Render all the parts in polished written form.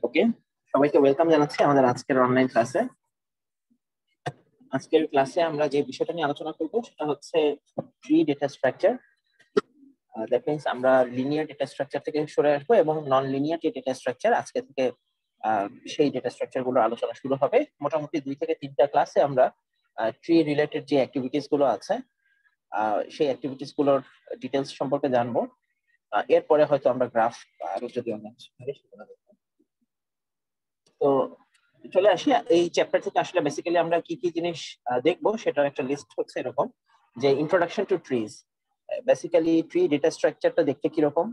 ওকে, সবাইকে ওয়েলকাম জানাচ্ছি আমাদের আজকের অনলাইন ক্লাসে। আজকের ক্লাসে আমরা যে বিষয়টা নিয়ে আলোচনা করব সেটা হচ্ছে tree data structure. That means আমরা লিনিয়ার ডেটা স্ট্রাকচার থেকে সরে আসবো এবং নন লিনিয়ার যে ডেটা স্ট্রাকচার আজকে থেকে সেই ডেটা স্ট্রাকচার গুলোর আলোচনা শুরু হবে। মোটামুটি 2 থেকে 3টা ক্লাসে আমরা ট্রি রিলেটেড যে অ্যাক্টিভিটিস গুলো আছে সেই অ্যাক্টিভিটিস গুলোর ডিটেলস সম্পর্কে জানবো। এরপরে হয়তো আমরা গ্রাফ আরো যদি অন্য তো চলে আসি এই চ্যাপ্টার থেকে। আসলে বেসিক্যালি আমরা কি কি জিনিস দেখবো সেটার একটা লিস্ট হচ্ছে এরকম যে introduction to trees. Basically tree data স্ট্রাকচারটা দেখতে কিরকম,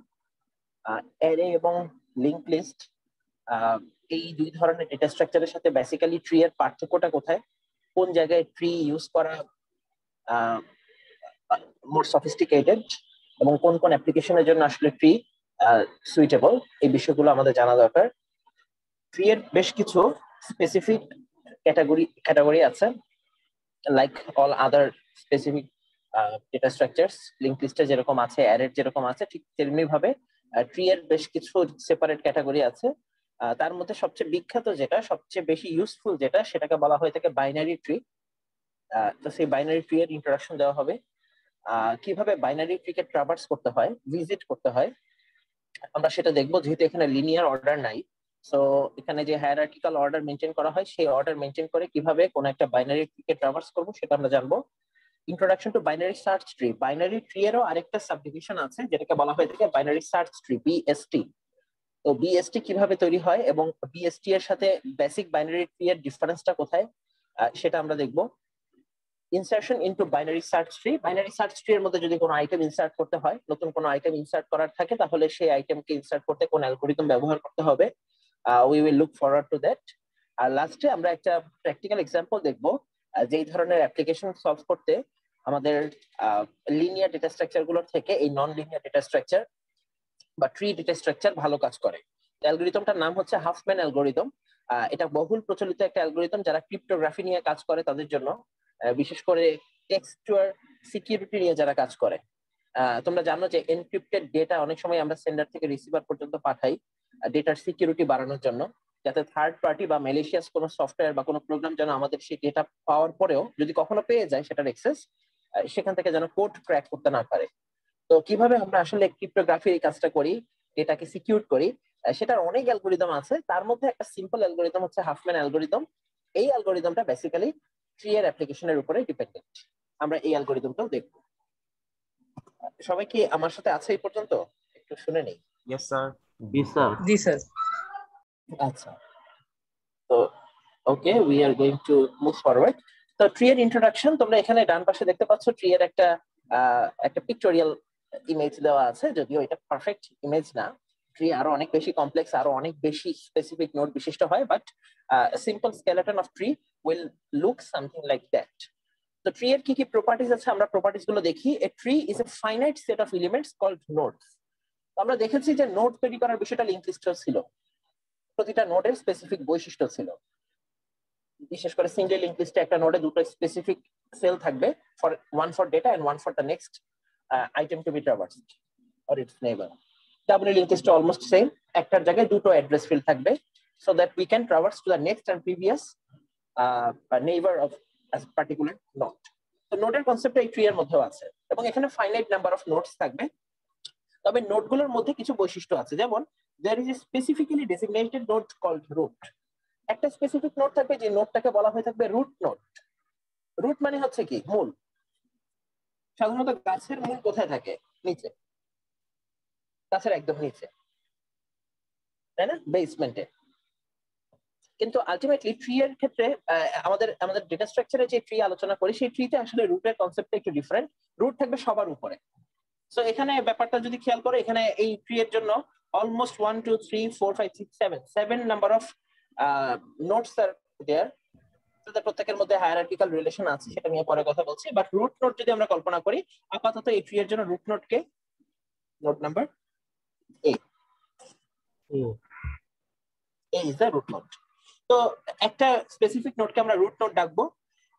অ্যারে এবং লিংক লিস্ট, এই দুই ধরনের ডেটা স্ট্রাকচারের সাথে বেসিক্যালি ট্রি এর পার্থক্যটা কোথায়, কোন জায়গায় ট্রি ইউজ করা মোর সফিস্টিকেটেড এবং কোন কোন অ্যাপ্লিকেশনের জন্য আসলে ট্রি সুইটেবল, এই বিষয়গুলো আমাদের জানা দরকার। ট্রি এর বেশ কিছু স্পেসিফিক ক্যাটাগরি আছে, like all other specific data structures. Link লিস্টে যেরকম আছে, অ্যারের যেরকম আছে, ঠিক তেমনি ভাবে ট্রি এর বেশ কিছু সেপারেট ক্যাটাগরি আছে। তার মধ্যে সবচেয়ে বিখ্যাত যেটা, সবচেয়ে বেশি ইউজফুল যেটা, সেটাকে বলা হয়ে থাকে বাইনারি ট্রি। তো সেই বাইনারি ট্রি এর ইন্ট্রোডাকশন দেওয়া হবে। কিভাবে বাইনারি ট্রিকে ট্রাভার্স করতে হয়, ভিজিট করতে হয়, আমরা সেটা দেখবো। যেহেতু এখানে লিনিয়ার অর্ডার নাই, সো এখানে যে হায়ারার্কিক্যাল অর্ডার মেনটেন করা হয় সেই অর্ডার মেনটেন করে কিভাবে কোন একটা বাইনারি ট্রিকে ট্রাভার্স করবো সেটা আমরা জানবো। Introduction to binary search tree. Binary tree এরও আরেকটা সাবডিভিশন আছে যেটাকে বলা হয়ে থাকে বাইনারি সার্চ ট্রি, বিএসটি। তো বিএসটি কিভাবে তৈরি হয় এবং বিএসটি এর সাথে বেসিক বাইনারি ট্রি এর ডিফারেন্সটা কোথায়, সেটা আমরা দেখবো। Insertion into binary search tree. Binary search tree এর মধ্যে যদি কোনো আইটেম ইনসার্ট করতে হয়, নতুন কোনো আইটেম ইনসার্ট করার থাকে, তাহলে সেই আইটেমকে ইনসার্ট করতে কোন অ্যালগরিদম ব্যবহার করতে হবে। We will look forward to that. আর লাস্টে আমরা একটা প্র্যাকটিক্যাল এক্সাম্পল দেখবো যেই ধরনের অ্যাপ্লিকেশন সলভ করতে আমাদের লিনিয়ার ডেটা স্ট্রাকচার গুলোর থেকে এই নন লিনিয়ার ডেটা স্ট্রাকচার বা ট্রি ডেটা স্ট্রাকচার ভালো কাজ করে। অ্যালগরিদমটার নাম হচ্ছে হাফম্যান অ্যালগরিদম। এটা বহুল প্রচলিত একটা অ্যালগরিদম যারা ক্রিপ্টোগ্রাফি নিয়ে কাজ করে তাদের জন্য, বিশেষ করে টেক্সচুয়াল সিকিউরিটি নিয়ে যারা কাজ করে। তোমরা জানো যে এনক্রিপ্টেড ডেটা অনেক সময় আমরা সেন্ডার থেকে রিসিভার পর্যন্ত পাঠাই ডেটার সিকিউরিটি বাড়ানোর জন্য, যাতে থার্ড পার্টি বা ম্যালিশিয়াস কোনো সফটওয়্যার বা কোনো প্রোগ্রাম যেন আমাদের সেই ডেটা পাওয়ার পরেও যদি কখনো পেয়ে যায় সেটার অ্যাক্সেস, সেখান থেকে যেন কোড ক্র্যাক করতে না পারে। তো কিভাবে আমরা আসলে ক্রিপ্টোগ্রাফি এই কাজটা করি, ডেটাকে সিকিউর করি, সেটার অনেক অ্যালগরিদম আছে। তার মধ্যে একটা সিম্পল অ্যালগরিদম হচ্ছে হাফম্যান অ্যালগরিদম। এই অ্যালগরিদমটা বেসিক্যালি ট্রি এর অ্যাপ্লিকেশনের উপরে ডিপেন্ডেন্ট। আমরা এই অ্যালগরিদমটাও দেখব। সবাই কি আমার সাথে আছে এই পর্যন্ত? একটু শুনে নেই। Yes, sir. Yes, sir. জি স্যার। আচ্ছা, তো okay, we are going to move forward. তো ট্রি এর ইন্ট্রোডাকশন, তোমরা এখানে ডান পাশে দেখতে পাচ্ছ ট্রি এর একটা পিক্টোরিয়াল ইমেজ দেওয়া আছে, যদিও এটা পারফেক্ট ইমেজ না। ট্রি আরো অনেক বেশি কমপ্লেক্স, আরো অনেক বেশি স্পেসিফিক নোড বিশিষ্ট হয়, but simple skeleton of tree will look something like that. তো ট্রি এর কি কি প্রপার্টিজ আছে আমরা প্রপার্টিজ গুলো দেখি। A tree is a finite set of elements called nodes. আমরা দেখেছি যে নোড তৈরি করার বিষয়টা লিংক লিস্টে ছিল। প্রতিটা নোডের স্পেসিফিক বৈশিষ্ট্য ছিল। বিশেষ করে সিঙ্গেল লিংক লিস্টে একটা নোডে দুটো স্পেসিফিক সেল থাকবে, for one for data and one for the next item to be traversed or its neighbour. Double link লিস্টে অলমোস্ট সেম, একটার জায়গায় দুটো অ্যাড্রেস ফিল্ড থাকবে so that we can traverse to the next and previous neighbour of a particular node. তো নোডের concept এই tree এর মধ্যেও আছে এবং এখানে ফাইনাইট নাম্বার অফ নোডস থাকবে। তবে নোডগুলোর মধ্যে কিছু বৈশিষ্ট্য আছে, যেমন there is a specifically designated node called root. একটা স্পেসিফিক নোড থাকবে যে নোডটাকে বলা হয়ে থাকবে রুট নোড। রুট মানে হচ্ছে কি, মূল। সাধারণত গাছের মূল কোথায় থাকে? নিচে, গাছের একদম নিচে, তাই না, বেসমেন্টে। কিন্তু আলটিমেটলি ট্রি এর ক্ষেত্রে আমাদের ডেটা স্ট্রাকচারে যে ট্রি আলোচনা করি সেই ট্রিতে আসলে রুটের কনসেপ্টটা একটু ডিফারেন্ট। রুট থাকবে সবার উপরে। সো এখানে ব্যাপারটা যদি খেয়াল করো, এখানে এই ট্রি এর জন্য অলমোস্ট 1 2 3 4 5 6 7 নাম্বার অফ নোডস আর देयर। তাদের প্রত্যেকের মধ্যে হায়ারার্কিক্যাল রিলেশন আছে, সেটা নিয়ে পরে কথা বলছি। বাট রুট নোড যদি আমরা কল্পনা করি, আপাতত এই ট্রি এর জন্য রুট নোড কে node number A is the root node. তো একটা স্পেসিফিক নোডকে আমরা রুট নোড ডাকবো।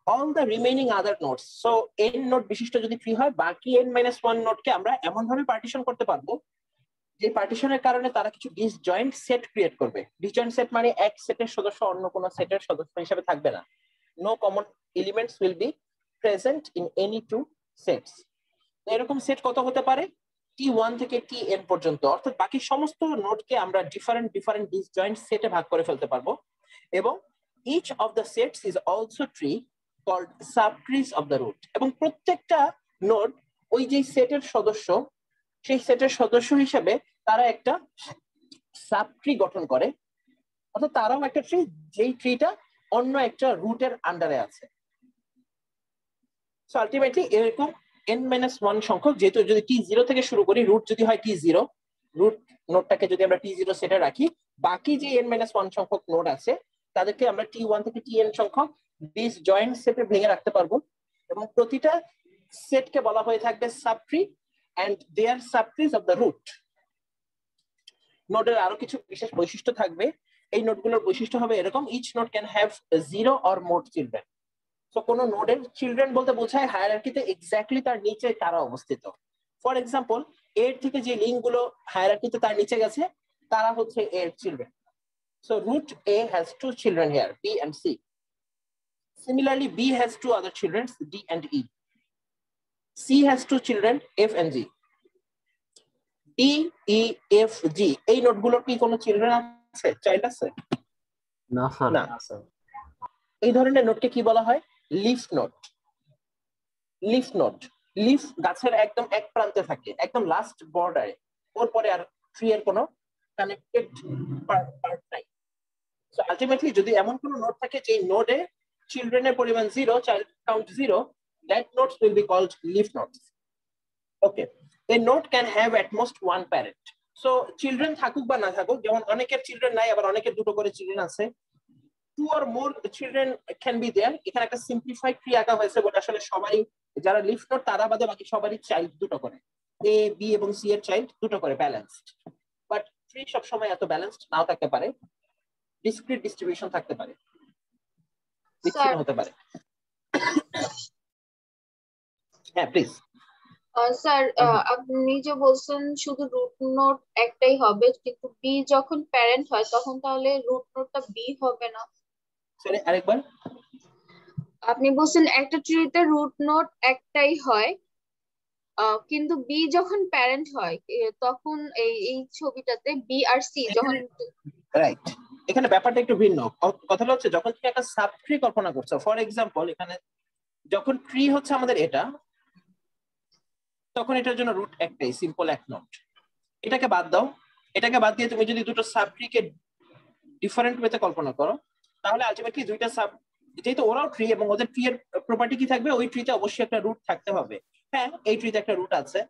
All the remaining other nodes, so n node বিশিষ্ট যদি ট্রি হয়, বাকি n-1 নোডকে আমরা এমন ভাবে পার্টিশন করতে পারবো যে পার্টিশনের কারণে তারা কিছু ডিসজয়েন্ট সেট ক্রিয়েট করবে। ডিসজয়েন্ট সেট মানে এক সেটের সদস্য অন্য কোনো সেটের সদস্য হিসেবে থাকবে না। No common elements will be present in any two sets. এরকম সেট কত হতে পারে? T1 থেকে Tn পর্যন্ত, অর্থাৎ বাকি সমস্ত নোডকে আমরা ডিফারেন্ট ডিসজয়েন্ট সেটে ভাগ করে ফেলতে পারবো। এবং each of the sets is also tree called subtrees of the root। এবং প্রত্যেকটা নোড ওই যে সেটের সদস্য, সেই সেটের সদস্য হিসেবে তারা একটা সাবট্রি গঠন করে, অর্থাৎ তারাও একটা ট্রি, যেই ট্রিটা অন্য একটা রুটের আন্ডারে আছে। সো আলটিমেটলি এরকম n-1 সংখ্যক, যেহেতু যদি T0 থেকে শুরু করি, রুট যদি হয় T0, রুট নোডটাকে যদি আমরা T0 সেটে রাখি, বাকি যে n-1 সংখ্যক নোড আছে তাদেরকে আমরা T1 থেকে Tn সংখ্যক ডিসজয়েন্ট সেটে ভেঙে রাখতে পারবো। এবং প্রতিটা সেটকে বলা হয়ে থাকবে subtree and they are subtrees of the root। নোডের আরো কিছু বিশেষ বৈশিষ্ট্য থাকবে। এই নোডগুলোর বৈশিষ্ট্য হবে এরকম: each node can have 0 or more children। So কোন নোডের চিলড্রেন বলতে বোঝায় হায়ারার্কিতে এক্স্যাক্টলি তার নিচে তারা অবস্থিত। ফর এক্সাম্পল, এর থেকে যে লিঙ্ক গুলো হায়ারার্কিতে তার নিচে গেছে তারা হচ্ছে এর children. So root A has 2 children here, B and C. Similarly, B has 2 other children, D and E. C has 2 children, F and G. D, E, F, G এই নোডগুলোর কি কোনো চিলড্রেন আছে, চাইল্ড আছে? না স্যার। না। এই ধরনের নোডকে কি বলা হয়? Leaf node. Leaf node, leaf গাছের একদম এক প্রান্তে থাকে, একদম লাস্ট বর্ডারে, ওর পরে আর ট্রি এর কোনো কানেক্টেড পার্ট নাই। সো আলটিমেটলি যদি এমন কোনো নোড থাকে যে নোডে চিলড্রেনের পরিমাণ 0, child count 0, that nodes will be called leaf nodes. Okay, a node can have at most one parent. So children থাকুক বা না থাকুক, যেমন অনেকের চিলড্রেন নাই, আবার অনেকের দুটো করে চিলড্রেন আছে, 2 or more children can be there। এখানে একটা সিম্পলিফাইড ট্রি আঁকা হয়েছে, বলে আসলে সবারই যারা লিফ নোড তারা বাদে বাকি সবারই চাইল্ড দুটো করে, A, B এবং C এর চাইল্ড দুটো করে, ব্যালেন্সড। বাট ট্রি সবসময় এত ব্যালেন্সড নাও থাকতে পারে, ডিসক্রিট ডিস্ট্রিবিউশন থাকতে পারে, বিচ্ছিন্ন হতে পারে। হ্যাঁ প্লিজ। স্যার, আপনি যে বলছেন শুধু রুট নোড একটাই হবে, কিন্তু বি যখন প্যারেন্ট হয় তখন তাহলে রুট নোডটা বি হবে না? সরি আরেকবার। আপনি বলছেন একটা ট্রিতে রুট নোড একটাই হয়, কিন্তু বি যখন প্যারেন্ট হয় তখন এই ছবিটাতে বি আর সি যখন, রাইট, এখানে ব্যাপারটা একটু ভিন্ন। কথাটা হচ্ছে যখন তুমি একটা সাব ট্রি কল্পনা করছো, ফর এক্সাম্পল এখানে যখন ট্রি হচ্ছে আমাদের এটা, তখন এটার জন্য রুট একটাই, সিম্পল এক নোড। এটাকে বাদ দাও, এটাকে বাদ দিয়ে তুমি যদি দুটো সাব ট্রিকে ডিফারেন্ট ওয়েতে কল্পনা করো, তাহলে আলটিমেটলি দুইটা সাব, যেহেতু ওরাও ট্রি এবং ওদের ট্রি এর প্রপার্টি কি থাকবে, ওই ট্রিতে অবশ্যই একটা রুট থাকতে হবে। হ্যাঁ, এই ট্রিতে একটা রুট আছে,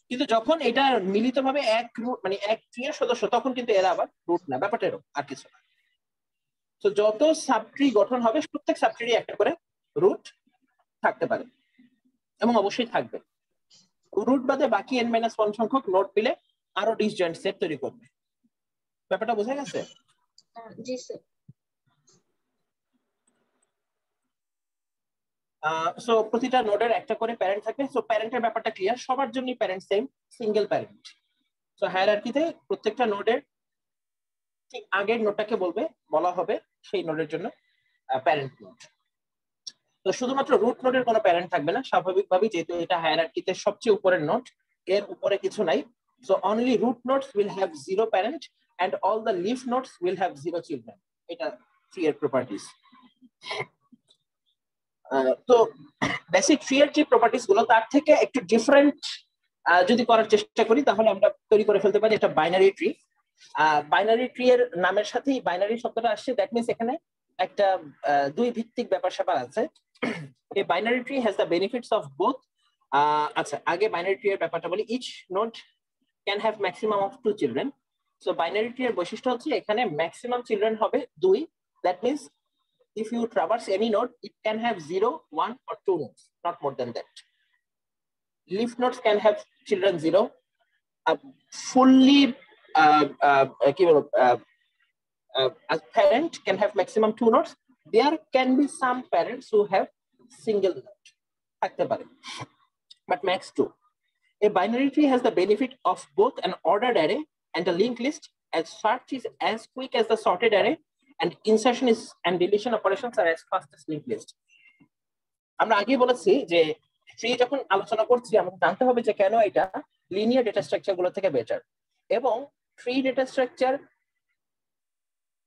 কিন্তু যখন এটা মিলিতভাবে এক রুট মানে এক ট্রি এর সদস্য, তখন কিন্তু এরা আবার রুট না, ব্যাপারটা এরকম আর কিছু না। তো যত সাব ট্রি গঠন হবে, প্রত্যেক সাব ট্রি একটা করে রুট থাকতে পারে এবং অবশ্যই থাকবে। রুট বাদে বাকি n-1 সংখ্যক নোড মিলে আরো ডিসজয়েন্ট সেট তৈরি করবে। ব্যাপারটা বোঝা গেছে? জি স্যার। সো প্রতিটা নোডের একটা করে প্যারেন্ট থাকবে। সো প্যারেন্টের ব্যাপারটা ক্লিয়ার, সবার জন্যই parent same, single parent. So হায়ারার্কিতে প্রত্যেকটা নোডের ঠিক আগের নোডটাকে বলা হবে সেই নোডের জন্য প্যারেন্ট নোড। তো শুধুমাত্র রুট নোডের কোনো প্যারেন্ট থাকবে না স্বাভাবিকভাবেই, যেহেতু এটা হায়ারার্কিতে সবচেয়ে উপরের নোড, এর উপরে কিছু নাই। So only root nodes will have 0 parent and all the leaf nodes will have 0 children। এটা ট্রি এর প্রপার্টিজ। তো বেসিক ট্রি এর যে প্রপার্টিজ গুলো, তার থেকে একটু ডিফারেন্ট যদি করার চেষ্টা করি, তাহলে আমরা তৈরি করে ফেলতে পারি একটা বাইনারি ট্রি। বাইনারি ট্রি এর নামের সাথেই বাইনারি শব্দটা আসছে, দ্যাট মিনস এখানে একটা দুই ভিত্তিক ব্যাপার স্যাপার আছে। এই binary tree has the benefits of both. আচ্ছা, আগে বাইনারি ট্রি এর ব্যাপারটা বলি। Each node can have maximum of 2 children. So binary tree এর বৈশিষ্ট্য হচ্ছে এখানে ম্যাক্সিমাম চিলড্রেন হবে 2। That means if you traverse any node, it can have 0, 1 or 2 nodes, not more than that. Leaf nodes can have children 0. A fully a parent can have maximum 2 nodes. There can be some parents who have single node, but max 2. A binary tree has the benefit of both an ordered array and a linked list, as search is as quick as the sorted array and insertion is and deletion operations are as fast as linked list. আমরা আগে বলেছি যে tree যখন আলোচনা করছি আমাদের জানতে হবে যে কেন এটা লিনিয়ার ডেটা স্ট্রাকচার গুলো থেকে বেটার, এবং tree data structure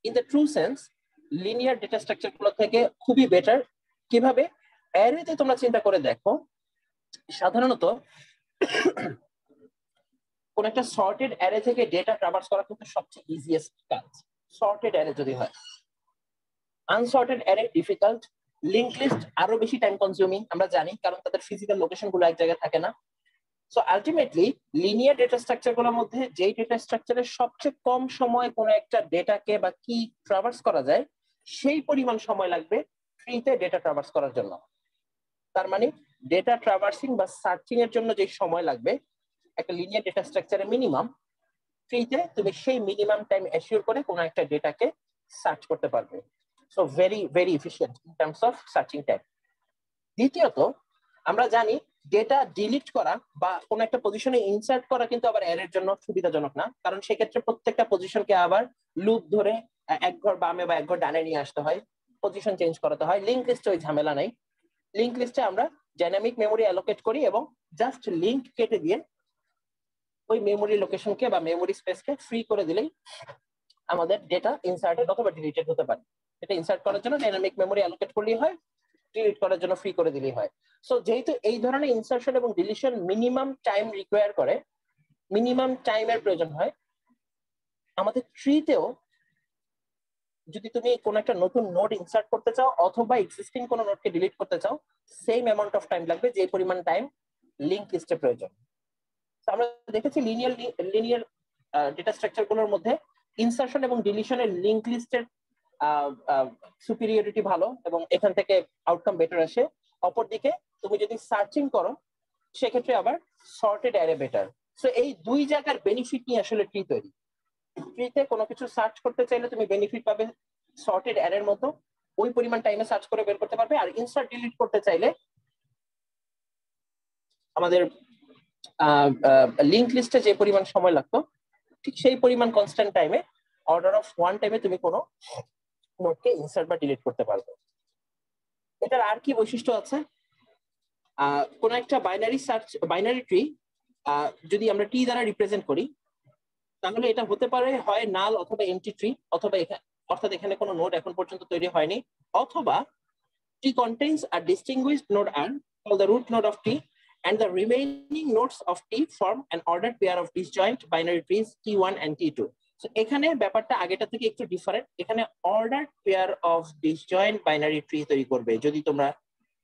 in the true sense linear data structure গুলো থেকে খুবই বেটার। কিভাবে? অ্যারেতে তোমরা চিন্তা করে দেখো, সাধারণত কোন একটা সর্টেড অ্যারে থেকে ডেটা ট্রাভার্স করা কিন্তু সবচেয়ে ইজিয়েস্ট কাজ, সর্টেড অ্যারে যদি হয়। Unsorted array difficult, link list আরো বেশি টাইম কনজিউমিং আমরা জানি, কারণ তাদের ফিজিক্যাল লোকেশন গুলো এক জায়গায় থাকে না। So ultimately linear data structure গুলোর মধ্যে যেই ডেটা স্ট্রাকচারের সবচেয়ে কম সময় কোনো একটা ডেটাকে বা কি ট্রাভার্স করা যায় সেই পরিমাণ সময় লাগবে ট্রিতে ডেটা ট্রাভার্স করার জন্য। তার মানে ডেটা ট্রাভার্সিং বা সার্চিং এর জন্য যে সময় লাগবে একটা লিনিয়ার ডেটা স্ট্রাকচারে মিনিমাম, ট্রিতে তুমি সেই মিনিমাম টাইম অ্যাসিওর করে কোনো একটা ডেটাকে সার্চ করতে পারবে। So very very efficient in terms of searching time. দ্বিতীয়ত আমরা জানি ডেটা ডিলিট করা বা কোনো একটা পজিশনে ইনসার্ট করা কিন্তু আবার অ্যারের জন্য সুবিধাজনক না, কারণ সেক্ষেত্রে প্রত্যেকটা পজিশনকে আবার লুপ ধরে এক ঘর বামে বা এক ঘর ডানে নিয়ে আসতে হয়, পজিশন চেঞ্জ করাতে হয়। লিংক লিস্টে ওই ঝামেলা নাই। লিংক লিস্টে আমরা ডাইনামিক মেমোরি অ্যালোকেট করি এবং জাস্ট লিংক কেটে দিয়ে ওই মেমোরি লোকেশনকে বা মেমোরি স্পেসকে ফ্রি করে দিলেই আমাদের ডেটা ইনসার্টেড অথবা ডিলিটেড হতে পারে। এটা ইনসার্ট করার জন্য ডাইনামিক মেমোরি অ্যালোকেট করলেই হয়, ডিলিট করার জন্য ফ্রি করে দিলেই হয়। সো যেহেতু এই ধরনের ইনসার্শন এবং ডিলিশন মিনিমাম টাইম রিকোয়ার করে, মিনিমাম টাইমের প্রয়োজন হয়, আমাদের ট্রিতেও যদি তুমি কোনো একটা নতুন নোড ইনসার্ট করতে চাও অথবা এক্সিস্টিং কোনো নোডকে ডিলিট করতে চাও, সেম অ্যামাউন্ট অফ টাইম লাগবে যে পরিমাণ টাইম লিংক লিস্টে প্রয়োজন। আমরা দেখেছি লিনিয়ার ডেটা স্ট্রাকচার গুলোর মধ্যে ইনসার্শন এবং ডিলিশনের লিংক লিস্টের সুপিরিয়রিটি ভালো এবং এখান থেকে আউটকাম বেটার আসে। অপরদিকে তুমি যদি সার্চিং করো সেক্ষেত্রে আবার সর্টেড অ্যারে বেটার। সো এই দুই জায়গার বেনিফিট নিয়ে আসলে ট্রি তৈরি। ট্রিতে কোনো কিছু সার্চ করতে চাইলে তুমি বেনিফিট পাবে সর্টেড অ্যারের মতো, ওই পরিমাণ টাইমে সার্চ করে বের করতে পারবে। আর ইনসার্ট ডিলিট করতে চাইলে আমাদের লিংক লিস্টে যে পরিমাণ সময় লাগতো ঠিক সেই পরিমাণ কনস্ট্যান্ট টাইমে অর্ডার অফ ওয়ান টাইমে তুমি কোনো নোডকে ইনসার্ট বা ডিলিট করতে পারবে। এটার আর কি বৈশিষ্ট্য আছে? কোন একটা বাইনারি ট্রি যদি আমরা টি দ্বারা রিপ্রেজেন্ট করি তাহলে এটা হতে পারে হয় নাল অথবা এমটি ট্রি, অথবা অর্থাৎ এখানে কোনো নোড এখন পর্যন্ত তৈরি হয়নি, অথবা tree contains a distinguished node r called the root node of T, and the remaining nodes of T form an ordered pair of disjoint binary trees T1 and T2. So এখানে ব্যাপারটা আগেটা থেকে একটু different. এখানে ordered pair of disjoint binary tree তৈরি করবে যদি তোমরা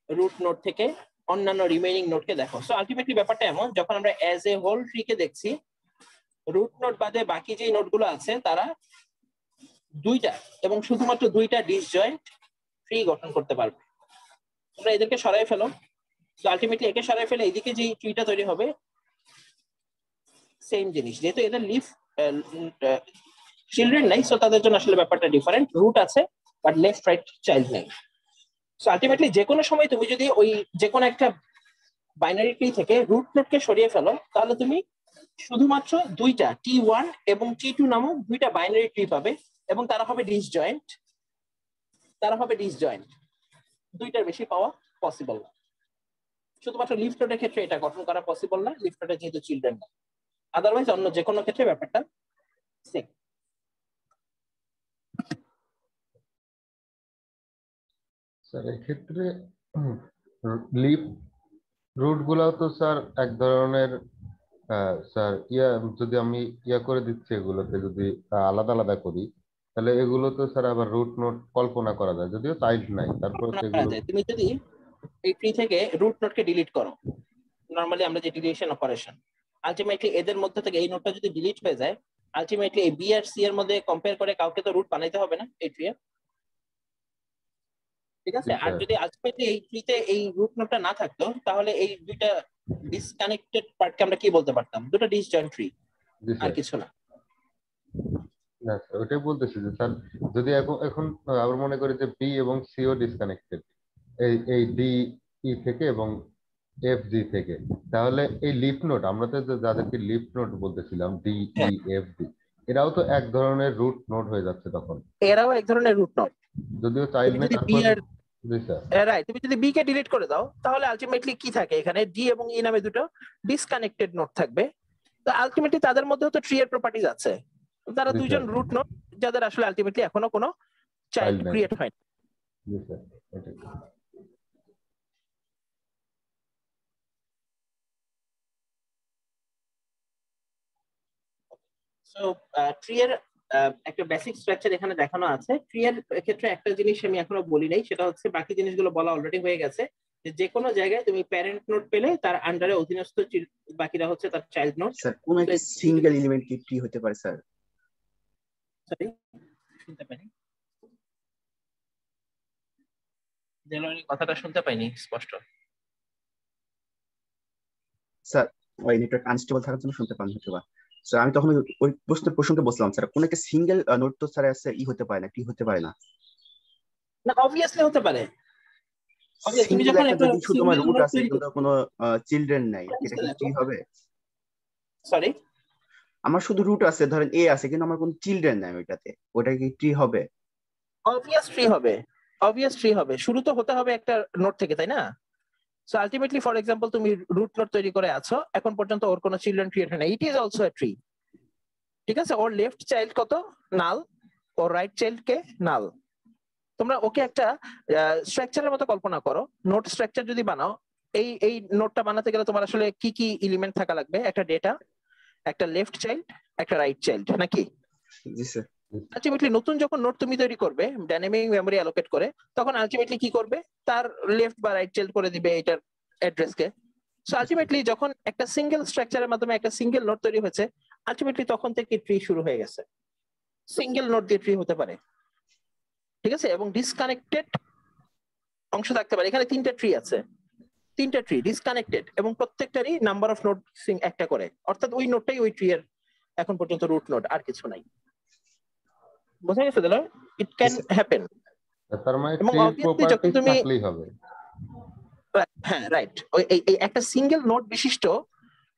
root node থেকে অন্যান্য রিমেইনিং নোডকে দেখো। সো আলটিমেটলি ব্যাপারটা এমন, যখন আমরা অ্যাজ এ হোল ট্রি কে দেখছি, রুট নোড বাদে বাকি যে নোডগুলো আছে তারা দুইটা এবং শুধুমাত্র দুইটা ডিসজয়েন্ট ট্রি গঠন করতে পারবে। তোমরা এদেরকে সরাই ফেলো, তো আলটিমেটলি একে সরাই ফেলে এইদিকে যে ট্রিটা তৈরি হবে সেম জিনিস, যেহেতু এদের লিফ চিলড্রেন নাই, সো তাদের জন্য আসলে ব্যাপারটা ডিফারেন্ট। রুট আছে বাট লেফট রাইট চাইল্ড নেই। সো আলটিমেটলি যে কোনো সময় তুমি যদি ওই যে কোনো একটা বাইনারি ট্রি থেকে রুট নোডকে সরিয়ে ফেলো তাহলে তুমি শুধুমাত্র দুইটা T1 এবং T2 নামক দুইটা বাইনারি ট্রি পাবে এবং তারা হবে ডিসজয়েন্ট। দুইটার বেশি পাওয়া পসিবল না। শুধুমাত্র লিফট নোডের ক্ষেত্রে এটা গঠন করা পসিবল না, লিফট নোডে যেহেতু চিলড্রেন না। আদারওয়াইজ অন্য যে কোনো ক্ষেত্রে ব্যাপারটা সেম। স্যার এক্ষেত্রে লিফ রুট গুলাও তো স্যার এক ধরনের স্যার যদি আমি করে দিচ্ছি এগুলোতে যদি আলাদা আলাদা করি তাহলে এগুলো তো স্যার আবার রুট নোট কল্পনা করা যায়, যদিও চাইল্ড নাই, তারপর সেগুলো তুমি যদি এই ট্রি থেকে রুট নোডকে ডিলিট করো, নরমালি আমরা যে ডিলিশন অপারেশন, আলটিমেটলি এদের মধ্যে থেকে এই নোডটা যদি ডিলিট হয়ে যায়, আলটিমেটলি এই বি আর সি এর মধ্যে কম্পেয়ার করে কাউকে তো রুট বানাইতে হবে না এই ট্রি, ঠিক আছে? আর যদি আলটিমেটলি এই ট্রিতে এই রুট নোডটা না থাকতো তাহলে এই দুইটা ডিসকানেক্টেড পার্টকে আমরা কি বলতে পারতাম? দুটো ডিসজয়েন্ট ট্রি, আর কিছু না। না স্যার ওটাই বলতেছি যে স্যার যদি এখন আমরা মনে করি যে বি এবং সিও ডিসকানেক্টেড এই ডি ই থেকে এবং এফ জি থেকে, তাহলে এই লিফ নোড আমরা তো যাদেরকে লিফ নোড বলতেছিলাম ডি ই হ্যাঁ, এফ ডি, এরাও তো এক ধরনের রুট নোড হয়ে যাচ্ছে তখন, এরাও এক ধরনের রুট নট। যদিও চাইল্ড তুমি নেই যদি বি তারপর। আর জি স্যার। রাইট, তুমি যদি বি কে ডিলিট করে দাও তাহলে আলটিমেটলি কি থাকে, এখানে ডি এবং ই নামে দুটো ডিসকানেক্টেড নোড থাকবে। তো আলটিমেটলি তাদের মধ্যেও তো ট্রি এর প্রপার্টিজ আছে, তারা জি দুইজন স্যার। রুট নোড যাদের আসলে আলটিমেটলি এখনো কোনো চাইল্ড চাইল্ড নেই। ক্রিয়েট হয়নি। জি স্যার, এটাই। সো ট্রি এর একটা বেসিক স্ট্রাকচার এখানে দেখানো আছে। ট্রি এর ক্ষেত্রে একটা জিনিস আমি এখনো বলি নাই, সেটা হচ্ছে বাকি জিনিসগুলো বলা অলরেডি হয়ে গেছে, যে কোনো জায়গায় তুমি প্যারেন্ট নোড পেলে তার আন্ডারে অধীনস্থ বাকিরা হচ্ছে তার চাইল্ড নোড। স্যার কোন একটি সিঙ্গেল এলিমেন্ট কি ট্রি হতে পারে স্যার? সরি, শুনতে পাইনি, কথাটা শুনতে পাইনি স্পষ্ট। স্যার ওই নেটওয়ার্ক আনস্টেবল থাকার জন্য শুনতে পান হয়তো বা। স্যার আমি তখন ওই প্রশ্নকে বলছিলাম স্যার কোন একটা সিঙ্গেল নোট তো স্যার আছে হতে পারে না, ট্রি হতে পারে না। না, অবভিয়াসলি হতে পারে। তুমি সিঙ্গেল যখন একটা একটা যদি শুধু আমার সিঙ্গেল রুট নোড আছে তৈরি কিন্তু কোনো চিলড্রেন নাই, এটা কি ট্রি হবে? সরি, আমার শুধু রুট আছে, ধরেন এ আছে কিন্তু আমার কোনো চিলড্রেন নাই ওইটাতে, ওটা কি ট্রি হবে? অবভিয়াস ট্রি হবে, অবভিয়াস ট্রি হবে। শুরু তো হতে হবে একটা নোড থেকে, তাই না? সো আলটিমেটলি ফর এক্সাম্পল তুমি রুট নোড তৈরি করে আছো, এখন পর্যন্ত ওর কোনো চিলড্রেন ক্রিয়েট হয় না, it is also a tree. ঠিক আছে, ওর লেফট চাইল্ড কত নাল, ওর রাইট চাইল্ড কে নাল। তোমরা ওকে একটা স্ট্রাকচারের মতো কল্পনা করো, নোট স্ট্রাকচার যদি বানাও, এই নোটটা বানাতে গেলে তোমার আসলে কি কি এলিমেন্ট থাকা লাগবে? একটা ডেটা, একটা লেফট চাইল্ড, একটা রাইট চাইল্ড, নাকি? জি স্যার। আলটিমেটলি নতুন যখন নোট তুমি তৈরি করবে ডাইনামিক মেমোরি অ্যালোকেট করে, তখন আলটিমেটলি কি করবে, তার লেফট বা রাইট চাইল্ড করে দিবে এটার অ্যাড্রেসকে। সো আলটিমেটলি যখন একটা সিঙ্গেল স্ট্রাকচারের মাধ্যমে একটা সিঙ্গেল নোট তৈরি হয়েছে, আলটিমেটলি তখন থেকে ট্রি শুরু হয়ে গেছে। সিঙ্গেল নোট দিয়ে ট্রি হতে পারে, ঠিক আছে, এবং ডিসকানেক্টেড অংশ থাকতে পারে। এখানে তিনটা ট্রি আছে, তিনটা ট্রি ডিসকানেক্টেড, এবং প্রত্যেকটারই নাম্বার অফ নোট একটা করে, অর্থাৎ ওই নোটটাই ওই ট্রি এর এখন পর্যন্ত রুট নোট, আর কিছু নাই। বোঝা গেছে দিল? ইট জি ক্যান স্যার। হ্যাপেন। তার মানে এবং ট্রির অবভিয়াসলি যখন প্রপার্টিজ তুমি, থাকলেই হবে। হ্যাঁ রাইট, ওই এই একটা সিঙ্গেল নোট বিশিষ্ট,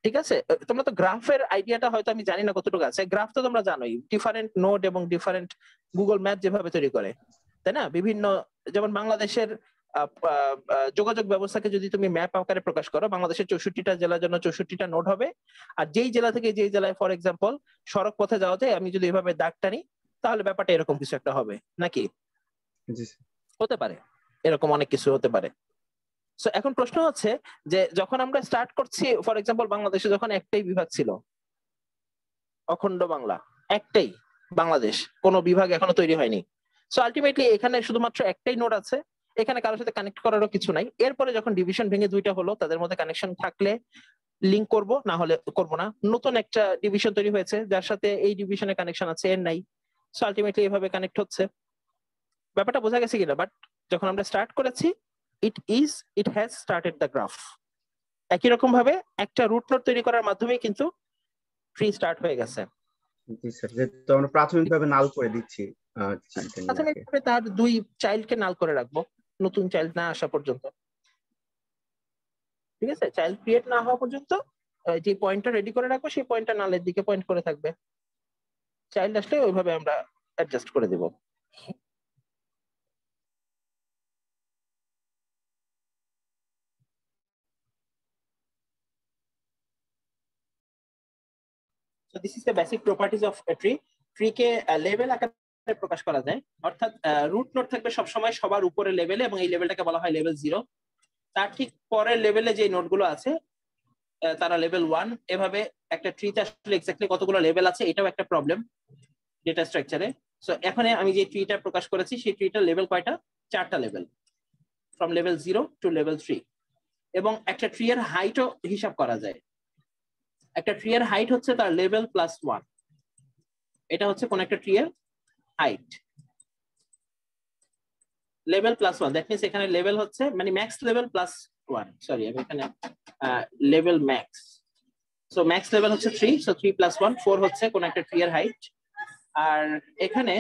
ঠিক আছে। তোমরা তো গ্রাফের আইডিয়াটা হয়তো আমি জানি না কতটুকু আছে, গ্রাফ তো তোমরা জানোই, ডিফারেন্ট নোড এবং ডিফারেন্ট গুগল ম্যাপ যেভাবে তৈরি করে, তাই না? বিভিন্ন, যেমন বাংলাদেশের যোগাযোগ ব্যবস্থাকে যদি তুমি ম্যাপ আকারে প্রকাশ করো, বাংলাদেশের 64টা জেলার জন্য 64টা নোড হবে, আর যেই জেলা থেকে যেই জেলায় ফর এক্সাম্পল সড়ক পথে যাওয়াতে আমি যদি এভাবে দাগ টানি, তাহলে ব্যাপারটা এরকম কিছু একটা হবে, নাকি? জি স্যার। হতে পারে, এরকম অনেক কিছু হতে পারে। সো এখন প্রশ্ন হচ্ছে যে যখন আমরা স্টার্ট করছি, ফর এক্সাম্পল বাংলাদেশে যখন একটাই বিভাগ ছিল, অখণ্ড বাংলা, একটাই বাংলাদেশ, কোনো বিভাগ এখনো তৈরি হয়নি। সো আলটিমেটলি এখানে শুধুমাত্র একটাই নোড আছে, এখানে কারোর সাথে কানেক্ট করারও কিছু নাই। এরপরে যখন ডিভিশন ভেঙে দুইটা হলো, তাদের মধ্যে কানেকশন থাকলে লিংক করব, না হলে করব না। নতুন একটা ডিভিশন তৈরি হয়েছে যার সাথে এই ডিভিশনের কানেকশন আছে, এর নাই। সো আলটিমেটলি এভাবে কানেক্ট হচ্ছে। ব্যাপারটা বোঝা গেছে কিনা? বাট যখন আমরা স্টার্ট করেছি, it has started the graph. একই রকম ভাবে একটা রুট নোড তৈরি করার মাধ্যমে কিন্তু ট্রি স্টার্ট হয়ে গেছে। জি স্যার, যেহেতু আমরা প্রাথমিকভাবে নাল করে দিচ্ছি চিলড্রেনকে। প্রাথমিকভাবে তার দুই চাইল্ডকে নাল করে রাখবো, নতুন চাইল্ড না আসা পর্যন্ত, ঠিক আছে? চাইল্ড ক্রিয়েট না হওয়া পর্যন্ত যে পয়েন্টটা রেডি করে রাখবো, সেই পয়েন্টটা নালের দিকে পয়েন্ট করে থাকবে। চাইল্ড আসলে ওইভাবে আমরা অ্যাডজাস্ট করে দিব। So this is the basic properties of a tree. Tree K level আকারে প্রকাশ করা যায়, অর্থাৎ রুট নোড থাকবে সবসময় সবার উপরে লেভেলে, এবং এই লেভেলটাকে বলা হয় লেভেল 0। তার ঠিক পরের লেভেলে যে নোডগুলো আছে তারা লেভেল 1। এভাবে একটা ট্রিতে আসলে এক্স্যাক্টলি কতগুলো লেভেল আছে এটাও একটা প্রবলেম ডেটা স্ট্রাকচারে। সো এখানে আমি যে ট্রিটা প্রকাশ করেছি, সেই ট্রিটার লেভেল কয়টা? 4টা level, from level 0 to level 3। এবং একটা ট্রি এর হাইটও হিসাব করা যায়। একটা ট্রি এর হাইট হচ্ছে তার লেভেল প্লাস 1। এটা হচ্ছে কোন একটা ট্রি এর height, level plus 1। That means এখানে লেভেল হচ্ছে মানে ম্যাক্স লেভেল প্লাস 1। সরি, আমি এখানে level max, so max level হচ্ছে 3, সো 3 প্লাস 1 4 হচ্ছে কোন একটা ট্রি এর হাইট। আর এখানে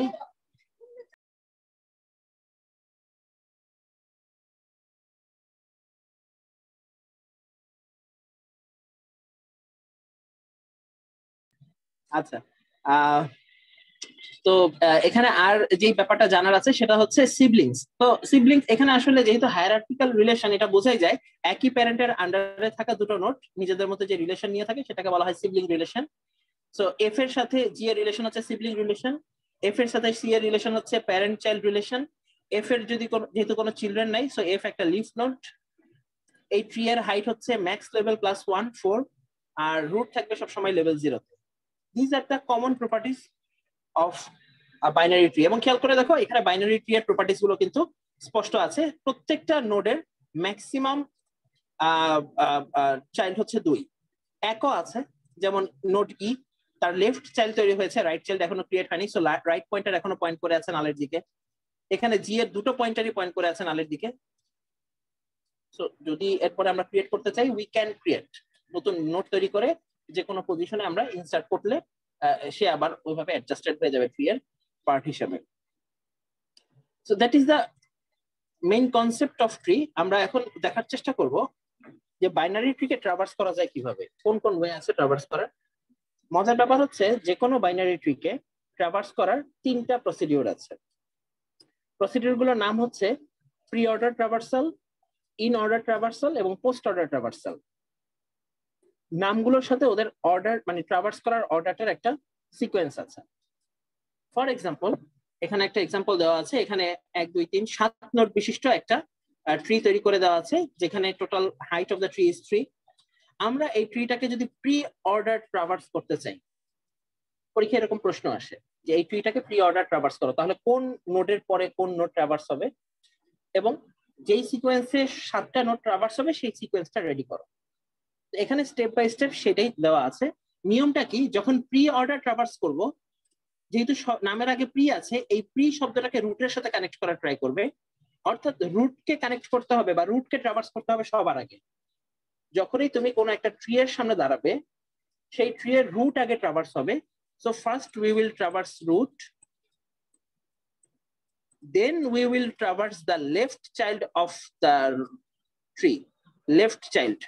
আচ্ছা, তো এখানে আর যে ব্যাপারটা জানার আছে সেটা হচ্ছে সিবলিংস। তো সিবলিংস এখানে আসলে যেহেতু হায়ারার্কিক্যাল রিলেশন, এটা বোঝাই যায় একই প্যারেন্টের আন্ডারে থাকা দুটো নোট নিজেদের মধ্যে যে রিলেশন নিয়ে থাকে সেটাকে বলা হয় সিবলিং রিলেশন। সো এফ এর সাথে জি এর রিলেশন হচ্ছে সিবলিং রিলেশন, এফ এর সাথে সি এর রিলেশন হচ্ছে প্যারেন্ট চাইল্ড রিলেশন। এফ এর যদি যেহেতু কোনো চিলড্রেন নাই, সো এফ একটা লিফ নোট। এই ট্রি এর হাইট হচ্ছে ম্যাক্স লেভেল প্লাস 1 4, আর রুট থাকবে সবসময় লেভেল 0 তে। This are the common properties of binary tree. এবং খেয়াল করে দেখো এখানে বাইনারি ট্রি এর প্রপার্টিজ গুলো কিন্তু স্পষ্ট আছে। প্রত্যেকটা নোডের ম্যাক্সিমাম চাইল্ড হচ্ছে 2। একও আছে, যেমন নোড ই, তার লেফট চাইল্ড তৈরি হয়েছে, রাইট চাইল্ড এখনো ক্রিয়েট হয়নি, সো রাইট পয়েন্টার এখনো পয়েন্ট করে আছে নালের দিকে। এখানে জি এর দুটো পয়েন্টারই পয়েন্ট করে আছে নালের দিকে। সো যদি এরপরে আমরা ক্রিয়েট করতে চাই, উই ক্যান ক্রিয়েট, নতুন নোট তৈরি করে যে কোনো পজিশনে আমরা ইনসার্ট করলে সে আবার ওইভাবে অ্যাডজাস্টেড হয়ে যাবে ট্রি এর পার্ট হিসেবে। So that is the main concept of tree. আমরা এখন দেখার চেষ্টা করব যে বাইনারি ট্রিকে ট্রাভার্স করা যায় কিভাবে, কোন কোন ওয়ে আছে ট্রাভার্স করার। মজার ব্যাপার হচ্ছে যে কোনো বাইনারি ট্রিকে ট্রাভার্স করার 3টা প্রসিডিউর আছে। প্রসিডিউর গুলোর নাম হচ্ছে pre order traversal, in order traversal এবং পোস্ট অর্ডার ট্রাভার্সাল। নামগুলোর সাথে ওদের অর্ডার মানে ট্রাভার্স করার অর্ডারটার একটা সিকোয়েন্স আছে। ফর এক্সাম্পল, এখানে একটা এক্সাম্পল দেওয়া আছে। এখানে 1 2 3 7 নোড বিশিষ্ট একটা ট্রি তৈরি করে দেওয়া আছে, যেখানে total height of the tree is 3। আমরা এই ট্রিটাকে যদি প্রি অর্ডার ট্রাভার্স করতে চাই, পরীক্ষায় এরকম প্রশ্ন আসে যে এই ট্রিটাকে প্রি অর্ডার ট্রাভার্স করো, তাহলে কোন নোডের পরে কোন নোড ট্রাভার্স হবে এবং যেই সিকোয়েন্সে 7টা নোড ট্রাভার্স হবে সেই সিকোয়েন্সটা রেডি করো। এখানে স্টেপ বাই স্টেপ সেটাই দেওয়া আছে। নিয়মটা কি, যখন প্রি অর্ডার ট্রাভার্স করব, যেহেতু নামের আগে প্রি আছে, এই প্রি শব্দটাকে রুটের সাথে কানেক্ট করার ট্রাই করবে। অর্থাৎ রুটকে কানেক্ট করতে হবে বা রুটকে ট্রাভার্স করতে হবে সবার আগে। যখনই তুমি কোনো একটা ট্রি এর সামনে দাঁড়াবে, সেই ট্রি এর রুট আগে ট্রাভার্স হবে। So first we will traverse root, then we will traverse the left child of the tree, left child,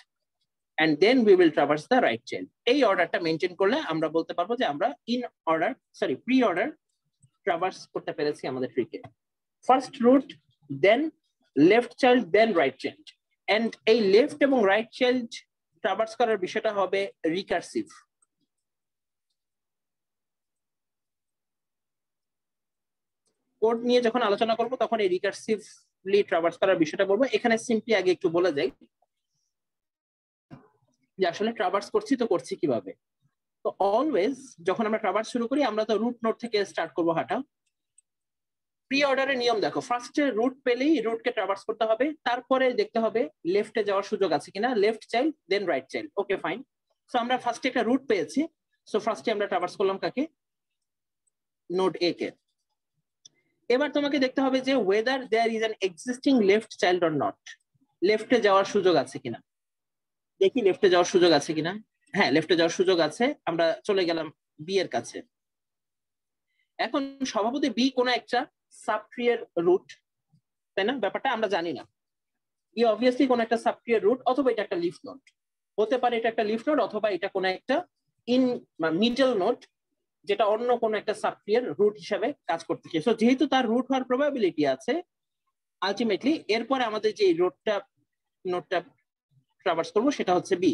and then we will traverse the right chain. এই অর্ডারটা মেইনটেইন করলে আমরা বলতে পারবো যে আমরা প্রি অর্ডার ট্রাভার্স করতে পেরেছি আমাদের ট্রিকে। First root, then left child, then right child. And এই লেফট এবং রাইট চাইল্ড ট্রাভার্স করার বিষয়টা হবে রিকার্সিভ। কোড নিয়ে যখন আলোচনা করব তখন এই রিকার্সিভলি ট্রাভার্স করার বিষয়টা বলবো। এখানে সিম্পলি আগে একটু বলে যাই যে আসলে ট্রাভার্স করছি তো করছি কিভাবে। তো অলওয়েজ যখন আমরা ট্রাভার্স শুরু করি, আমরা তো রুট নোড থেকে স্টার্ট করবো হাঁটা। প্রি অর্ডারের নিয়ম দেখো, ফার্স্টে রুট পেলেই রুটকে ট্রাভার্স করতে হবে, তারপরে দেখতে হবে লেফটে যাওয়ার সুযোগ আছে কিনা, left child then right child. Okay fine. So আমরা ফার্স্টে একটা রুট পেয়েছি, সো ফার্স্টে আমরা ট্রাভার্স করলাম কাকে, নোড এ কে। এবার তোমাকে দেখতে হবে যে whether there is an existing left child or not, লেফটে যাওয়ার সুযোগ আছে কিনা। দেখি লেফটে যাওয়ার সুযোগ আছে কিনা। হ্যাঁ, লেফটে যাওয়ার সুযোগ আছে। আমরা চলে গেলাম বি এর কাছে। এখন স্বভাবতই বি কোন একটা সাব ট্রি এর রুট, তাই না? ব্যাপারটা আমরা জানি না। বি অবভিয়াসলি কোন একটা সাব ট্রি এর রুট, অথবা এটা একটা লিফ নোড হতে পারে, এটা একটা লিফ নোড, অথবা এটা কোন একটা মিডল নোড যেটা অন্য কোন একটা সাব ট্রি এর রুট হিসেবে কাজ করতেছে। সো যেহেতু তার রুট হওয়ার প্রবাবিলিটি আছে, আলটিমেটলি এরপরে আমাদের যে নোডটা ট্রাভার্স করবো সেটা হচ্ছে বি।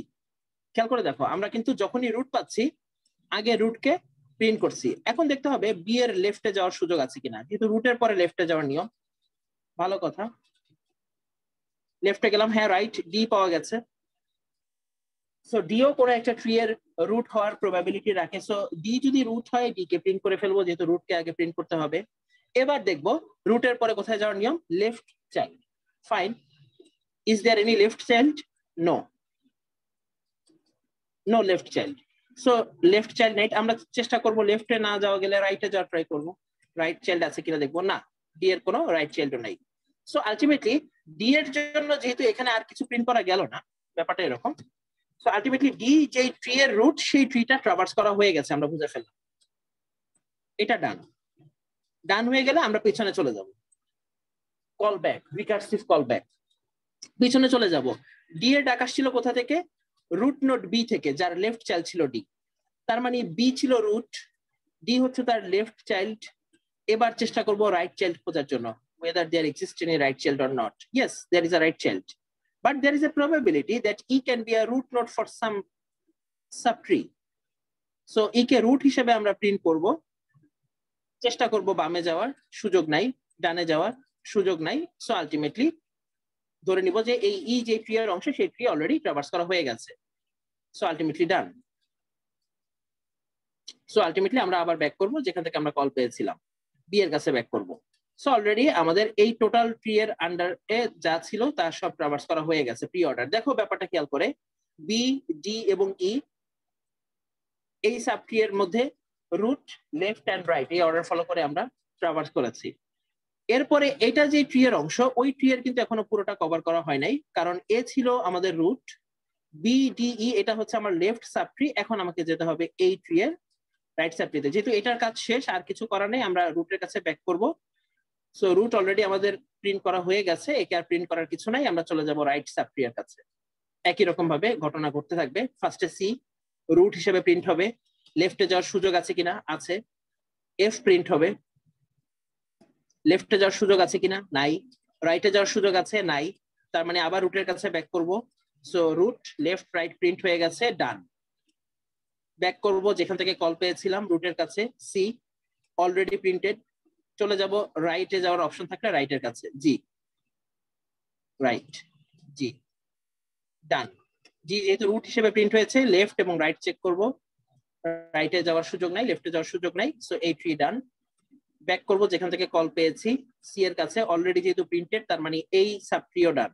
খেয়াল করে দেখো, আমরা কিন্তু যখনই রুট পাচ্ছি আগে রুটকে প্রিন্ট করছি। এখন দেখতে হবে বি এর লেফটে যাওয়ার সুযোগ আছে কিনা, যেহেতু রুটের পরে লেফটে যাওয়ার নিয়ম। ভালো কথা, লেফটে গেলাম, হ্যাঁ রাইট, ডি পাওয়া গেছে। সো ডিও কোনো একটা ট্রি এর রুট হওয়ার প্রবাবিলিটি রাখে। সো ডি যদি রুট হয়, ডি কে প্রিন্ট করে ফেলবো, যেহেতু রুটকে আগে প্রিন্ট করতে হবে। এবার দেখবো রুটের পরে কোথায় যাওয়ার নিয়ম, left child. Fine, is there any left child? No, no left child. So left child নাইট, আমরা চেষ্টা করবো লেফটে না যাওয়া গেলে রাইটে যাওয়ার ট্রাই করবো। রাইট চাইল্ড আছে কিনা দেখবো, না, ডি এর কোনো রাইট চাইল্ডও নাই। সো আলটিমেটলি ডি এর জন্য যেহেতু এখানে আর কিছু প্রিন্ট করা গেল না, ব্যাপারটা এরকম। সো আলটিমেটলি ডি যে ট্রি এর রুট, সেই ট্রিটা ট্রাভার্স করা হয়ে গেছে, আমরা বুঝে ফেললাম। এটা ডান হয়ে গেলে আমরা পিছনে চলে যাব, call back, recursive call back, পিছনে চলে যাব। ডি এর ডাক আসছিল কোথা থেকে, রুট নোড বি থেকে, যার লেফট চাইল্ড ছিল ডি। তার মানে বি ছিল রুট, ডি হচ্ছে তার লেফট চাইল্ড। এবার চেষ্টা করব রাইট চাইল্ড খোঁজার জন্য, whether there exists any right child or not. Yes, there is a right child, but there is a probability that E can be a root node for some subtree. So E K root হিসেবে আমরা print করব, চেষ্টা করব বামে যাওয়ার, সুযোগ নাই, ডানে যাওয়ার সুযোগ নাই। সো আলটিমেটলি ধরে নিব যে এই ই যে ট্রি এর অংশ, সেই ট্রি অলরেডি ট্রাভার্স করা হয়ে গেছে। সো আলটিমেটলি ডান। সো আলটিমেটলি আমরা আবার ব্যাক করব যেখান থেকে আমরা কল পেয়েছিলাম, বি এর কাছে ব্যাক করব। সো অলরেডি আমাদের এই টোটাল ট্রি এর আন্ডার এ যা ছিল তা সব ট্রাভার্স করা হয়ে গেছে প্রি অর্ডার। দেখো ব্যাপারটা খেয়াল করে, বি, ডি এবং ই এই সাব ট্রি এর মধ্যে রুট, লেফট এন্ড রাইট এই অর্ডার ফলো করে আমরা ট্রাভার্স করেছি। এরপরে এটা যে ট্রি এর অংশ, ওই ট্রি এর কিন্তু এখনো পুরোটা কভার করা হয় নাই, কারণ এ ছিল আমাদের রুট, বি, ডি, ই এটা হচ্ছে আমার লেফট সাব ট্রি। এখন আমাকে যেতে হবে এই ট্রি এর রাইট সাব ট্রিতে। যেহেতু এটার কাজ শেষ, আর কিছু করার নেই, আমরা রুটের কাছে ব্যাক করব। সো রুট অলরেডি আমাদের প্রিন্ট করা হয়ে গেছে, একে আর প্রিন্ট করার কিছু নাই, আমরা চলে যাব রাইট সাব ট্রি এর কাছে। একই রকম ভাবে ঘটনা ঘটতে থাকবে। ফার্স্টে সি রুট হিসেবে প্রিন্ট হবে, লেফটে যাওয়ার সুযোগ আছে কিনা, আছে। এফ প্রিন্ট হবে, লেফটে যাওয়ার সুযোগ আছে কিনা, নাই। রাইটে যাওয়ার সুযোগ আছে, নাই। তার মানে আবার রুটের কাছে ব্যাক করব। So root, left, right print হয়ে গেছে, ডান। ব্যাক করব যেখান থেকে কল পেয়েছিলাম রুটের কাছে, সি অলরেডি প্রিন্টেড। চলে যাব রাইটে যাওয়ার অপশন থাকলে রাইটের কাছে, জি, রাইট, জি, ডান। জি যেহেতু রুট হিসেবে প্রিন্ট হয়েছে, লেফট এবং রাইট চেক করব, রাইটে যাওয়ার সুযোগ নাই, লেফটে যাওয়ার সুযোগ নাই। সো এই ট্রি ডান। ব্যাক করব যেখান থেকে কল পেয়েছি, সি এর কাছে অলরেডি যেহেতু প্রিন্টেড, তার মানে এই সাব ট্রিও ডান।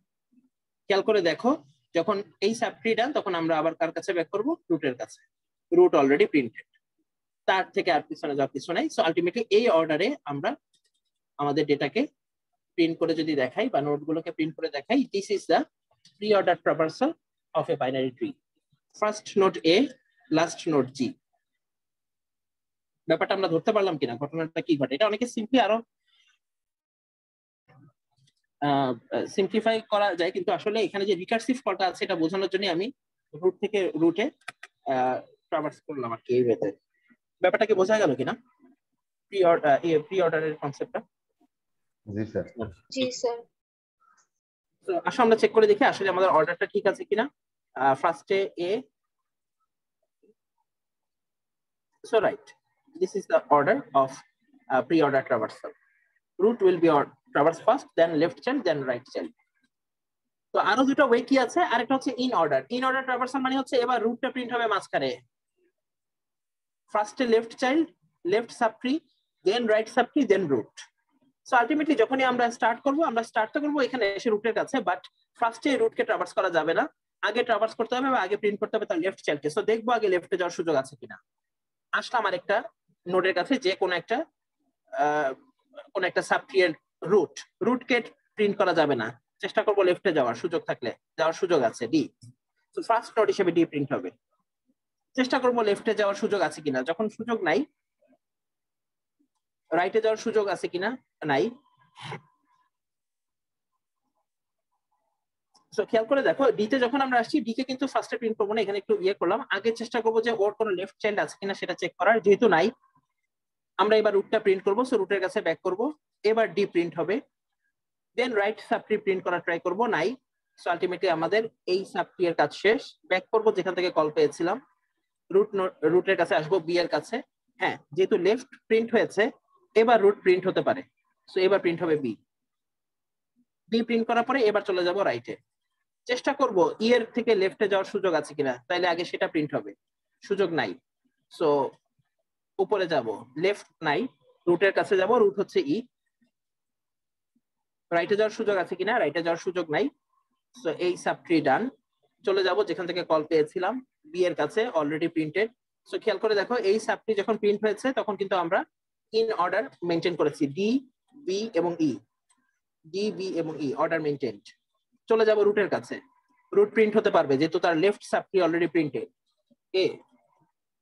খেয়াল করে দেখো, যখন এই সাব ট্রি ডান, তখন আমরা আবার কার কাছে ব্যাক করব, রুটের কাছে। রুট অলরেডি প্রিন্টেড, তার থেকে আর পিছনে যাওয়ার কিছু নাই। সো আলটিমেটলি এই অর্ডারে আমরা আমাদের ডেটাকে প্রিন্ট করে যদি দেখাই, বা নোটগুলোকে প্রিন্ট করে দেখাই, this is the pre order traversal of a binary tree. First node A, last node G. ব্যাপারটা আমরা ধরতে পারলাম কিনা, ঘটনাটা কি ঘটে। এটা অনেকে সিম্পলি আরো সিম্পলিফাই করা যায়, কিন্তু আসলে এখানে যে রিকার্সিভ কলটা আছে এটা বোঝানোর জন্য আমি রুট থেকে রুটে ট্রাভার্স করলাম আর কি। এই ওয়েতে ব্যাপারটা কি বোঝা গেল কিনা, প্রি অর্ডারের কনসেপ্টটা? জি স্যার। জি স্যার। তো আসলে আমরা চেক করে দেখি আসলে আমাদের অর্ডারটা ঠিক আছে কিনা। ফার্স্টে এ, so right, this is the order of pre-order traversal. Root will be traverse first, then left child, then right child. তো আরো দুটো ওয়ে কি আছে, আরেকটা হচ্ছে in order. In order traversal মানে হচ্ছে এবার রুটটা প্রিন্ট হবে মাঝখানে, ফার্স্টে left child, left subtree, then right subtree, then root. So ultimately যখনই আমরা স্টার্ট করব, আমরা স্টার্ট তো করবো এখানে এসে রুটের কাছে, বাট ফার্স্টে রুটকে ট্রাভার্স করা যাবে না, আগে ট্রাভার্স করতে হবে বা আগে প্রিন্ট করতে হবে তার লেফট চাইল্ডকে। সো দেখবো আগে লেফটে যাওয়ার সুযোগ আছে কিনা। আসলাম আর একটা নোডের কাছে, যে কোন একটা সাব ট্রি এর রুটকে প্রিন্ট করা যাবে না, চেষ্টা করবো লেফটে যাওয়ার সুযোগ থাকলে, যাওয়ার সুযোগ আছে, ডি। তো ফার্স্ট নোড হিসেবে ডি প্রিন্ট হবে, চেষ্টা করবো লেফটে যাওয়ার সুযোগ আছে কিনা। যখন সুযোগ নাই, রাইটে যাওয়ার সুযোগ আছে কিনা, নাই। সো খেয়াল করে দেখো, ডি তে যখন আমরা আসছি, ডি কে কিন্তু ফার্স্টে প্রিন্ট করবো না, এখানে একটু ইয়ে করলাম, আগে চেষ্টা করবো যে ওর কোনো লেফট চাইল্ড আছে কিনা সেটা চেক করার। যেহেতু নাই, আমরা এবার রুটটা প্রিন্ট করবো। সো রুটের কাছে ব্যাক করবো, এবার ডি প্রিন্ট হবে, দেন রাইট সাব ট্রি প্রিন্ট করার ট্রাই করবো, নাই। সো আলটিমেটলি আমাদের এই সাব ট্রি এর কাজ শেষ। ব্যাক করবো যেখান থেকে কল পেয়েছিলাম, রুটের কাছে আসবো, বি এর কাছে। হ্যাঁ, যেহেতু লেফট প্রিন্ট হয়েছে, এবার রুট প্রিন্ট হতে পারে। সো এবার প্রিন্ট হবে বি। বি প্রিন্ট করার পরে এবার চলে যাব রাইটে, চেষ্টা করব ই এর থেকে লেফটে যাওয়ার সুযোগ আছে কিনা, তাইলে আগে সেটা প্রিন্ট হবে, সুযোগ নাই। সো উপরে যাব, লেফট নাই, রুটের কাছে যাব, রুট হচ্ছে ই। রাইটে যাওয়ার সুযোগ আছে কিনা, রাইটে যাওয়ার সুযোগ নাই। সো এই সাব ট্রি ডান। চলে যাব যেখান থেকে কল পেয়েছিলাম, বি এর কাছে, অলরেডি প্রিন্টেড। সো খেয়াল করে দেখো, এই সাব ট্রি যখন প্রিন্ট হয়েছে তখন কিন্তু আমরা ইন অর্ডার মেনটেন করেছি, ডি, বি এবং ই, ডি, বি এবং ই অর্ডার মেনটেনড। চলে যাব রুটের কাছে, রুট প্রিন্ট হতে পারবে যেহেতু তার left subtree already printed, A.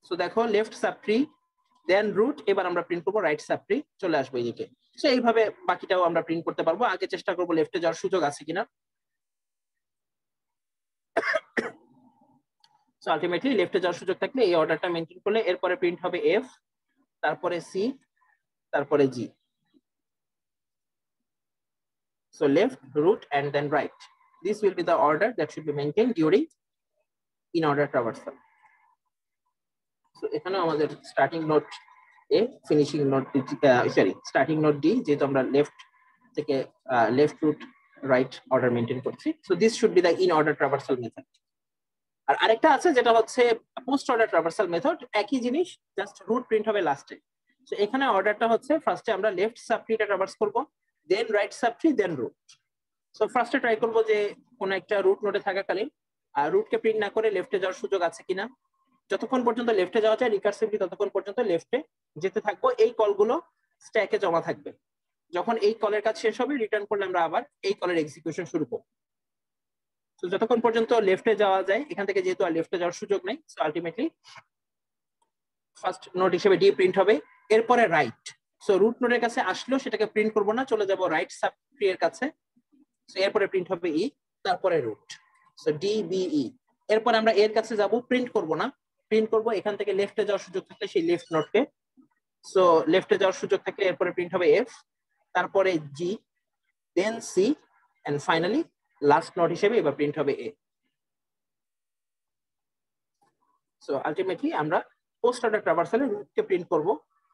So দেখো left subtree, then root, এবার আমরা প্রিন্ট করবো রাইট সাব ট্রি, চলে আসবো এদিকে। সো এইভাবে বাকিটাও আমরা প্রিন্ট করতে পারবো। আগে চেষ্টা করবো লেফটে যাওয়ার সুযোগ আছে কিনা। সো আলটিমেটলি লেফটে যাওয়ার সুযোগ থাকলে এই অর্ডারটা মেনটেন করলে এরপরে প্রিন্ট হবে এফ, তারপরে সি, তারপরে জি। So left, root, and then right. This will be the order that should be maintained during in order traversal. So এখানে আমাদের starting node A, finishing node starting node D, যেহেতু আমরা left থেকে left root right order maintain করছি. So this should be the in order traversal method. আর আরেকটা আছে যেটা হচ্ছে post order traversal method, একই জিনিস, just root print হবে লাস্টে। So এখানে অর্ডারটা হচ্ছে ফার্স্টে আমরা লেফট সাবট্রিটা ট্রাভার্স করব, দেন রাইট সাবট্রি, দেন রুট। সো ফার্স্টে ট্রাই করব যে কোন একটা রুট নোডে থাকাকালীন রুটকে প্রিন্ট না করে লেফটে যাওয়ার সুযোগ আছে কিনা। যতক্ষণ পর্যন্ত লেফটে যাওয়া যায় রিকার্সিভলি ততক্ষণ পর্যন্ত লেফটে যেতে থাকবো, এই কলগুলো স্ট্যাকে জমা থাকবে। যখন এই কলের কাজ শেষ হবে রিটার্ন করলে আমরা আবার এই কলের এক্সিকিউশন শুরু করব। তো যতক্ষণ পর্যন্ত লেফটে যাওয়া যায়, এখান থেকে যেহেতু আর লেফটে যাওয়ার সুযোগ নেই, সো আলটিমেটলি ফার্স্ট নোড হিসেবে ডি প্রিন্ট হবে, এরপরে রাইট। সো রুট নোডের কাছে আসলেও সেটাকে প্রিন্ট করব না, চলে যাব রাইট সাবট্রি এর কাছে। সো এরপরে প্রিন্ট হবে ই, তারপরে root. So D B E. এরপর আমরা এর কাছে যাব, প্রিন্ট করব না, প্রিন্ট করব এখান থেকে লেফটে যাওয়ার সুযোগ থাকলে সেই লেফট নোডকে। সো লেফটে যাওয়ার সুযোগ থাকলে এরপরে প্রিন্ট হবে এফ, তারপরে G, then C, and finally last node হিসেবে এবার প্রিন্ট হবে এ। সো আলটিমেটলি আমরা পোস্ট অর্ডার ট্রাভার্সালে রুটকে প্রিন্ট করব।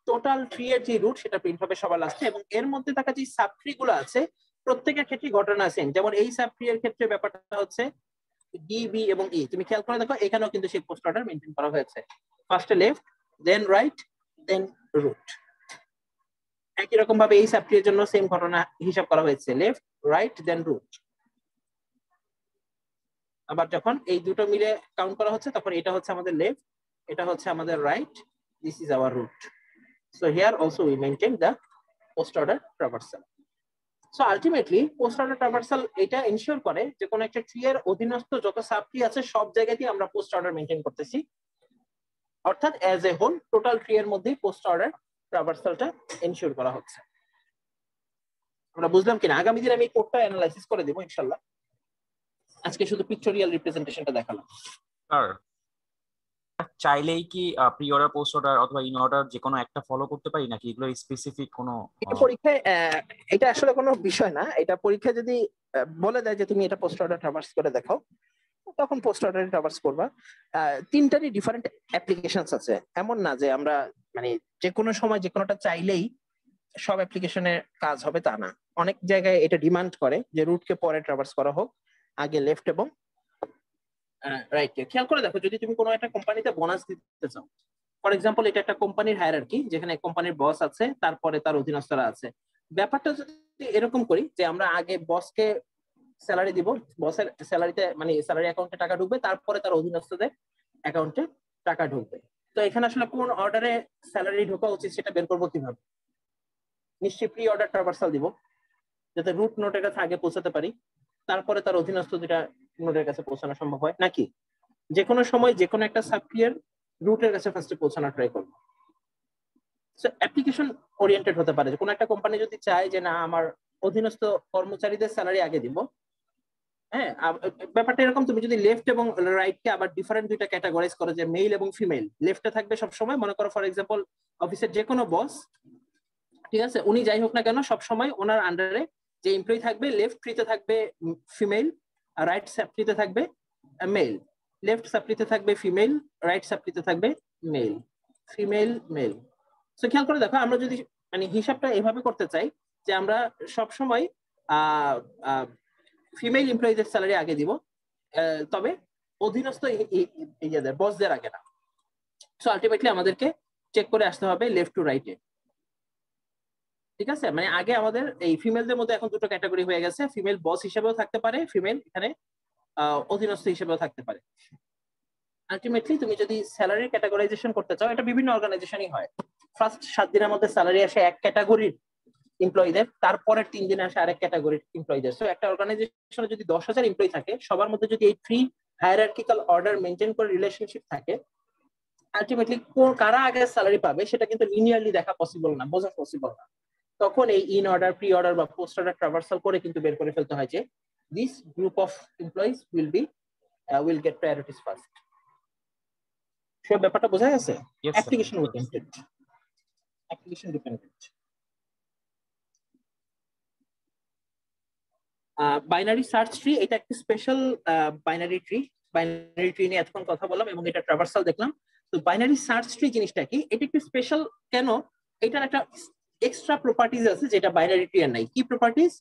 টোটাল ট্রি এর যে রুট সেটা প্রিন্ট হবে সবার লাস্টে, এবং এর মধ্যে থাকা যে সাবট্রি গুলো আছে প্রত্যেকের ক্ষেত্রে ঘটনা সেম। যেমন এই সাবট্রি এর ক্ষেত্রে ব্যাপারটা হচ্ছে ডি, বি এবং ই। তুমি খেয়াল করে দেখো এখানেও কিন্তু সেই পোস্ট অর্ডার মেইনটেইন করা হয়েছে, ফার্স্টে লেফট, দেন রাইট, দেন রুট। একই রকম ভাবে এই সাবট্রি এর জন্য সেম ঘটনা হিসাব করা হয়েছে, লেফট, রাইট, দেন রুট। আবার যখন এই দুটো মিলে কাউন্ট করা হচ্ছে তখন এটা হচ্ছে আমাদের লেফট, এটা হচ্ছে আমাদের right, this is our root. So here also we maintain the post order traversal. So ultimately post order traversal এটা এনশিওর করে যে কোন একটা ট্রি এর অধীনস্থ যত সাবট্রি আছে সব জায়গাতেই আমরা পোস্ট অর্ডার মেইনটেইন করতেছি, অর্থাৎ as a whole total tree এর মধ্যেই পোস্ট অর্ডার ট্রাভার্সালটা এনশিওর করা হচ্ছে। আমরা বুঝলাম কিনা? আগামী দিনে আমি কোডটা অ্যানালাইসিস করে দেব ইনশাআল্লাহ, আজকে শুধু পিকটোরিয়াল রিপ্রেজেন্টেশনটা দেখালাম। স্যার চাইলেই কি প্রি অর্ডার, পোস্ট অর্ডার অথবা ইন অর্ডার যে কোনো একটা ফলো করতে পারি নাকি এগুলো স্পেসিফিক কোনো? পরীক্ষায় এটা আসলে কোনো বিষয় না, এটা পরীক্ষা যদি বলে দেয় যে তুমি এটা পোস্ট অর্ডার ট্রাভার্স করে দেখাও, তখন পোস্ট অর্ডার ট্রাভার্স করবা। তিনটারই ডিফারেন্ট অ্যাপ্লিকেশনস আছে, এমন না যে আমরা মানে যে কোনো সময় যে কোনোটা চাইলেই সব অ্যাপ্লিকেশনের কাজ হবে তা না। অনেক জায়গায় এটা ডিমান্ড করে যে রুটকে পরে ট্রাভার্স করা হোক, আগে লেফট এবং রাইট। খেয়াল করে দেখো, যদি তুমি কোনো একটা কোম্পানিতে বোনাস দিতে চাও, ফর এক্সাম্পল এটা একটা কোম্পানির হায়ারার্কি যেখানে কোম্পানির বস আছে, তারপরে তার অধীনস্থরা আছে। ব্যাপারটা যদি এরকম করি যে আমরা আগে বসকে স্যালারি দিব, বসের স্যালারিতে মানে স্যালারি অ্যাকাউন্টে টাকা ঢুকবে, তারপরে তার অধীনস্থদের অ্যাকাউন্টে টাকা ঢুকবে। তো এখানে আসলে কোন অর্ডারে স্যালারি ঢোকা উচিত সেটা বের করবো কিভাবে? নিশ্চয়ই প্রি অর্ডার ট্রাভার্সাল দিব, যাতে রুট নোটের কাছে আগে পৌঁছাতে পারি, তারপরে তার অধীনস্থ যেটা নোটের কাছে পৌঁছানো সম্ভব হয়, নাকি যে কোনো সময় যে কোনো একটা সাবক্রিয়ার রুটের কাছে ফার্স্টে পৌঁছানোর ট্রাই করবো। সো অ্যাপ্লিকেশন ওরিয়েন্টেড হতে পারে, যে কোনো একটা কোম্পানি যদি চায় যে না আমার অধীনস্থ কর্মচারীদের স্যালারি আগে দিব, হ্যাঁ ব্যাপারটা এরকম। তুমি যদি লেফট এবং রাইট কে আবার ডিফারেন্ট দুইটা ক্যাটাগরাইজ করো, যে মেল এবং ফিমেল, লেফটে থাকবে সবসময়, মনে করো ফর এক্সাম্পল অফিসের যে কোনো বস, ঠিক আছে, উনি যাই হোক না কেন সবসময় ওনার আন্ডারে যে এমপ্লয়ি থাকবে, লেফট ট্রিতে থাকবে ফিমেল, রাইট সাবট্রিতে থাকবে মেল, লেফট সাবট্রিতে থাকবে ফিমেল, রাইট সাবট্রিতে থাকবে মেল, ফিমেল, মেল। সো খেয়াল করে দেখো, আমরা যদি মানে হিসাবটা এভাবে করতে চাই যে আমরা সবসময় ফিমেল এমপ্লয়ীদের স্যালারি আগে দিব, তবে অধীনস্থ বসদের আগে না। সো আলটিমেটলি আমাদেরকে চেক করে আসতে হবে লেফট টু রাইটে, ঠিক আছে? মানে আগে আমাদের এই ফিমেলদের মধ্যে এখন দুটো ক্যাটাগরি হয়ে গেছে, ফিমেল বস হিসেবেও থাকতে পারে, ফিমেল এখানে অধীনস্থ হিসেবেও থাকতে পারে। আলটিমেটলি তুমি যদি স্যালারি ক্যাটাগরাইজেশন করতে চাও, এটা বিভিন্ন অর্গানাইজেশনই হয়। ফার্স্ট 7 দিনের মধ্যে স্যালারি আসে এক ক্যাটাগরির এমপ্লয়ীদের, তারপরে 3 দিনে আসে আরেক ক্যাটাগরির এমপ্লয়ীদের। সো একটা অর্গানাইজেশনে যদি 10,000 এমপ্লয়ি থাকে, সবার মধ্যে যদি এই 3 হায়ারার্কিক্যাল অর্ডার মেনটেন করে রিলেশনশিপ থাকে, আলটিমেটলি কারা আগে স্যালারি পাবে সেটা কিন্তু লিনিয়ারলি দেখা পসিবল না, বোঝা পসিবল না। তখন এই ইন অর্ডার, প্রি অর্ডার বা পোস্ট অর্ডার ট্রাভার্সাল করে কিন্তু বের করে ফেলতে হয় যে this group of employees will get priorities first. সব ব্যাপারটা বোঝা গেছে? Yes, sir. Application oriented, application dependent. Binary search tree এটা একটা special binary tree. Binary tree নিয়ে এতক্ষণ কথা বললাম এবং এটা ট্রাভার্সাল দেখলাম। তো বাইনারি সার্চ ট্রি জিনিসটা কি? এটা একটু স্পেশাল কেন? এটার একটা এক্সট্রা প্রপার্টিজ আছে যেটা বাইনারি ট্রি এর নাই। কি properties?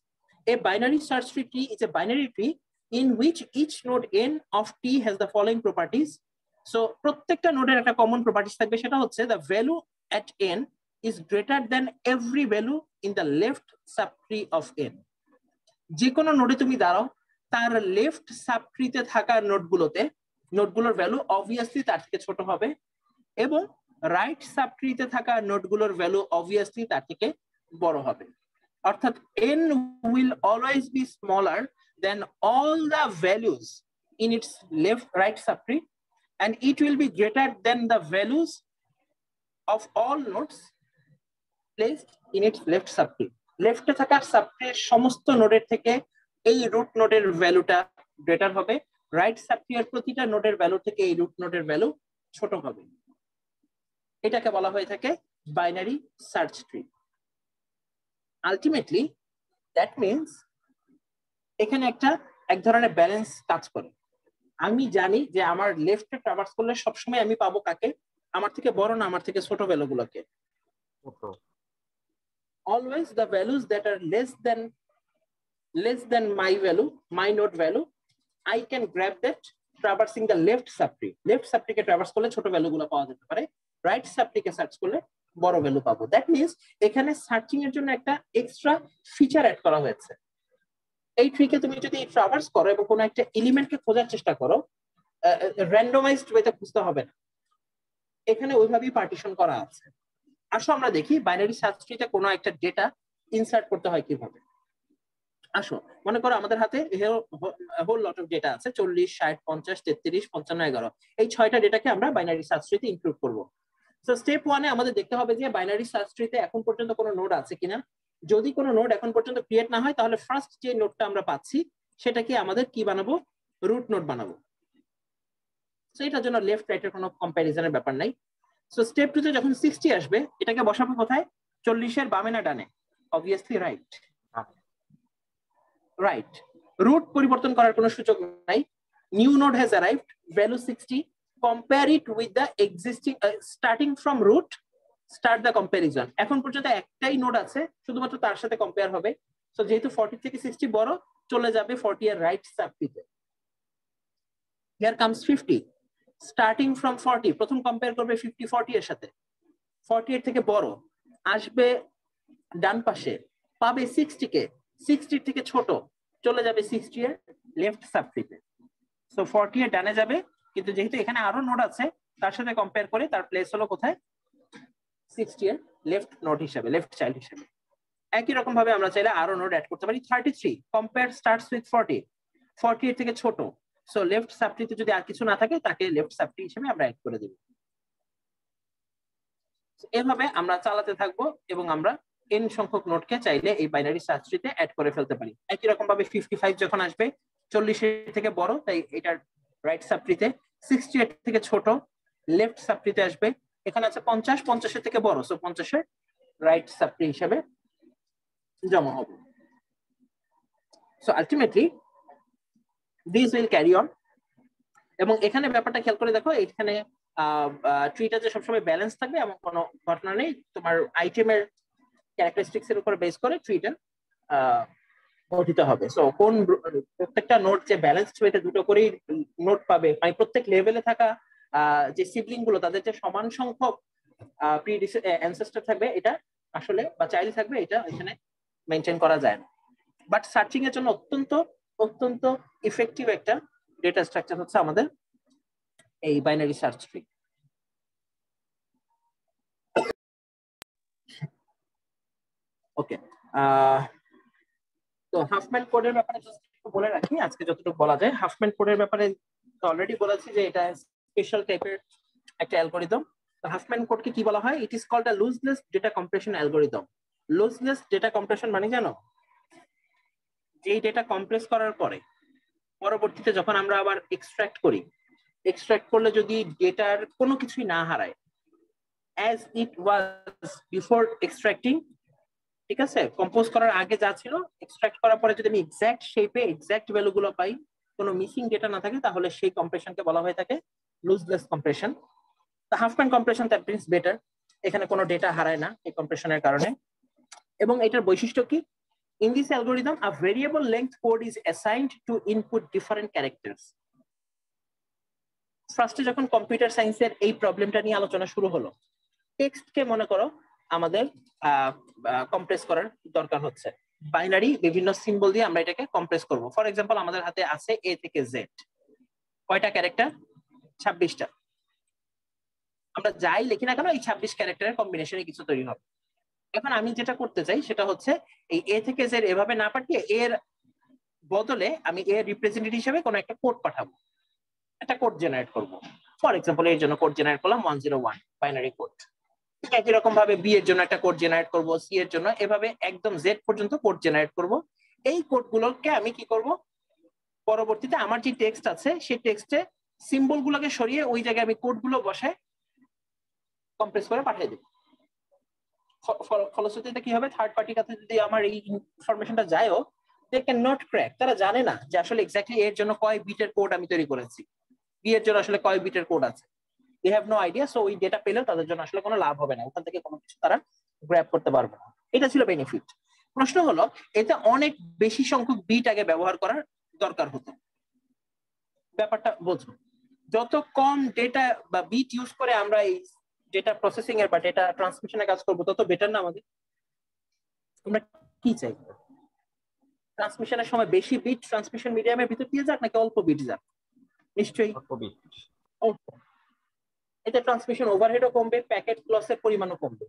A binary search tree is A binary tree in which each node n of t has the following properties. So প্রত্যেকটা নোডের একটা কমন প্রপার্টিজ থাকবে, সেটা হচ্ছে the value at n is greater than every value in the left subtree of n. যে কোনো নোডে তুমি দাঁড়াও, তার লেফট সাবট্রিতে থাকা নোডগুলোর ভ্যালু অবভিয়াসলি তার থেকে ছোট হবে এবং রাইট সাবট্রিতে থাকা নোডগুলোর ভ্যালু অবভিয়াসলি তার থেকে বড় হবে। অর্থাৎ n will always be smaller than all the values in its right subtree, and it will be greater than the values of all nodes placed in its left subtree. লেফটে থাকা সাবট্রির সমস্ত নোডের থেকে এই রুট নোডের ভ্যালুটা গ্রেটার হবে, right সাবট্রির প্রতিটা নোডের ভ্যালু থেকে এই রুট নোডের ভ্যালু ছোট হবে। এটাকে বলা হয়ে থাকে binary search tree. Ultimately that means এখানে এক ধরনের ব্যালেন্স কাজ করে। আমি জানি যে আমার লেফটে ট্রাভার্স করলে সবসময় আমি পাবো কাকে? আমার থেকে বড় না আমার থেকে ছোট ভ্যালুগুলোকে। Always the values that are less than my value, my node value, I can grab that traversing the left subtree. Left subtree K traverse করলে ছোট ভ্যালুগুলো পাওয়া যেতে পারে, রাইট সাবট্রি কে সার্চ করলে বড় ভ্যালু পাবো। দ্যাট মিনস এখানে সার্চিং এর জন্য একটা এক্সট্রা ফিচার অ্যাড করা হয়েছে। এই ট্রিকে তুমি যদি ট্রাভার্স করো এবং কোনো একটা এলিমেন্টকে খোঁজার চেষ্টা করো, র্যান্ডমাইজড ওয়েতে খুঁজতে হবে না, এখানে ওইভাবেই পার্টিশন করা আছে। আসো আমরা দেখি বাইনারি সার্চ ট্রিতে কোনো একটা ডেটা ইনসার্ট করতে হয় কিভাবে। আসো মনে করো আমাদের হাতে হোল লট অফ ডেটা আছে, 40, 60, 50, 33, 55, 11। এই 6টা ডেটাকে আমরা বাইনারি সার্চ ট্রিতে ইনক্লুড করব। সো স্টেপ 1-এ আমাদের দেখতে হবে যে বাইনারি সার্চ ট্রিতে এখন পর্যন্ত কোনো নোড আছে কিনা। যদি কোনো নোড এখন পর্যন্ত ক্রিয়েট না হয় তাহলে ফার্স্ট যে নোডটা আমরা পাচ্ছি সেটাকে আমাদের কি বানাবো? রুট নোড বানাবো। সো এটার জন্য লেফট রাইটের কোনো কম্প্যারিজনের ব্যাপার নাই। সো স্টেপ 2-তে যখন 60 আসবে এটাকে বসাবো কোথায়? 40-এর বামে না ডানে? Obviously right. রাইট। রুট পরিবর্তন করার কোনো সুযোগ নাই। New node has arrived, value 60, compare it with the existing starting from root, start the comparison. এখন পর্যন্ত একটাই নোড আছে, শুধুমাত্র তার সাথে কম্পেয়ার হবে। সো যেহেতু 40 থেকে 60 বড়, চলে যাবে 40 এর right সাবট্রিতে। Here comes 50, starting from 40, প্রথম কম্পেয়ার করবে 50 40 এর সাথে। 40 এর থেকে বড়, আসবে ডান পাশে, পাবে 60 কে, 60 থেকে ছোট, চলে যাবে 60 এর লেফট সাবট্রিতে। সো 40 এর ডানে যাবে, কিন্তু যেহেতু এখানে আরো নোড আছে তার সাথে কম্পেয়ার করে তার প্লেস হলো কোথায়? 60 এর লেফট নোড হিসেবে, লেফট চাইল্ড হিসেবে। একই রকম ভাবে আমরা চাইলে আরো নোড অ্যাড করতে পারি। 33, কম্পেয়ার স্টার্টস উইথ 40, 40 এর থেকে ছোট, সো লেফট সাবট্রিতে যদি আর কিছু না থাকে তাকে লেফট সাবট্রি হিসেবে আমরা অ্যাড করে দেব। এভাবে আমরা চালাতে থাকবো এবং আমরা n সংখ্যক নোডকে চাইলে এই বাইনারি সার্চ ট্রিতে অ্যাড করে ফেলতে পারি। একই রকম ভাবে 55 যখন আসবে 40 এর থেকে বড়, তাই এটার রাইট সাবট্রিতে, 60 এর থেকে ছোট লেফট সাবট্রিতে আসবে। এখানে আছে 50, 50 এর থেকে বড়, সো 50 এর রাইট সাবট্রি হিসেবে জমা হবে। So ultimately this will carry on. এবং এখানে ব্যাপারটা খেয়াল করে দেখো, এখানে ট্রিটা যে সবসময় ব্যালেন্স থাকবে এমন কোনো ঘটনা নেই। তোমার আইটেমের ক্যারেক্টারিস্টিক্স এর উপর বেস করে ট্রিটা গঠিত হবে। সো কোন প্রত্যেকটা নোড যে ব্যালেন্সড ওয়েতে দুটো করেই নোড পাবে, মানে প্রত্যেক লেভেলে থাকা যে সিবলিং গুলো তাদের যে সমান সংখ্যক অ্যানসেস্টর থাকবে এটা আসলে, বা চাইল্ড থাকবে, এটা এখানে মেনটেন করা যায় না। বাট সার্চিং এর জন্য অত্যন্ত ইফেক্টিভ একটা ডেটা স্ট্রাকচার হচ্ছে আমাদের এই বাইনারি সার্চ ট্রি। ওকে, তো হাফম্যান কোডের ব্যাপারে একটু বলে রাখি আজকে যতটুকু বলা যায়। হাফম্যান কোডের ব্যাপারে তো অলরেডি বলেছি যে এটা স্পেশাল টাইপের একটা অ্যালগরিদম। তো হাফম্যান কোডকে কি বলা হয়? It is called a lossless data compression algorithm. Lossless data compression মানে জানো? যেই ডেটা কম্প্রেস করার পরে পরবর্তীতে যখন আমরা আবার এক্সট্রাক্ট করি, এক্সট্রাক্ট করলে যদি ডেটার কোনো কিছুই না হারায় as it was before extracting, ঠিক আছে, কম্পোজ করার আগে যা ছিল এক্সট্রাক্ট করার পরে যদি আমি এক্সাক্ট শেপে এক্সাক্ট ভ্যালুগুলো পাই, কোনো মিসিং ডেটা না থাকে, তাহলে সেই কম্প্রেশনকে বলা হয়ে থাকে lossless compression. The Huffman compression that brings better, এখানে কোনো ডেটা হারায় না এই কম্প্রেশনের কারণে। এবং এটার বৈশিষ্ট্য কি? In this algorithm, a variable length code is assigned to input different characters. ফার্স্টে যখন কম্পিউটার সায়েন্সের এই প্রবলেমটা নিয়ে আলোচনা শুরু হলো, টেক্সটকে মনে করো আমাদের কম্প্রেস করার দরকার হচ্ছে। বাইনারি বিভিন্ন সিম্বল দিয়ে আমরা এটাকে কম্প্রেস করব। ফর এক্সাম্পল আমাদের হাতে আছে এ থেকে জেড, কয়টা ক্যারেক্টার? 26টা। আমরা যাই লিখি না কেন এই 26 ক্যারেক্টারের কম্বিনেশনে কিছু তৈরি হবে। এখন আমি যেটা করতে চাই সেটা হচ্ছে এই এ থেকে জেড এভাবে না পাঠিয়ে এর বদলে আমি এর রিপ্রেজেন্টেটিভ হিসেবে কোনো একটা কোড পাঠাবো, একটা কোড জেনারেট করব। ফর এক্সাম্পল এর জন্য কোড জেনারেট করলাম 101 বাইনারি কোড। ঠিক একই রকম ভাবে বি এর জন্য একটা কোড জেনারেট করব, সি এর জন্য, এভাবে একদম জেড পর্যন্ত কোড জেনারেট করব। এই কোডগুলোকে আমি কি করব, পরবর্তীতে আমার যে টেক্সট আছে সেই টেক্সটে সিম্বল গুলোকে সরিয়ে ওই জায়গায় আমি কোডগুলো বসায় কম্প্রেস করে পাঠিয়ে দেব। ফলশ্রুতিতে কি হবে, থার্ড পার্টির কাছে যদি আমার এই ইনফরমেশনটা যায়ও, দে ক্যান নট ক্র্যাক, তারা জানে না যে আসলে এক্স্যাক্টলি এর জন্য কয় বিটের কোড আমি তৈরি করেছি, বি এর জন্য আসলে কয় বিটের কোড আছে। They have no idea. So ওই ডেটা পেলেও তাদের জন্য আসলে কোনো লাভ হবে না, ওখান থেকে কোনো কিছু তারা গ্র্যাব করতে পারবে না। এটা ছিল বেনিফিট। প্রশ্ন হলো এতে অনেক বেশি সংখ্যক বিট আগে ব্যবহার করার দরকার হতো। ব্যাপারটা বোঝো, যত কম ডেটা বা বিট ইউজ করে আমরা এই ডেটা প্রসেসিং এর বা ডেটা ট্রান্সমিশনের কাজ করবো তত বেটার না আমাদের? আমরা কি চাই, ট্রান্সমিশনের সময় বেশি বিট ট্রান্সমিশন মিডিয়ামের ভিতর দিয়ে যাক নাকি অল্প বিট যাক? নিশ্চয়ই অল্প। এতে ট্রান্সমিশন ওভারহেডও কমবে, প্যাকেট লসের পরিমাণও কমবে।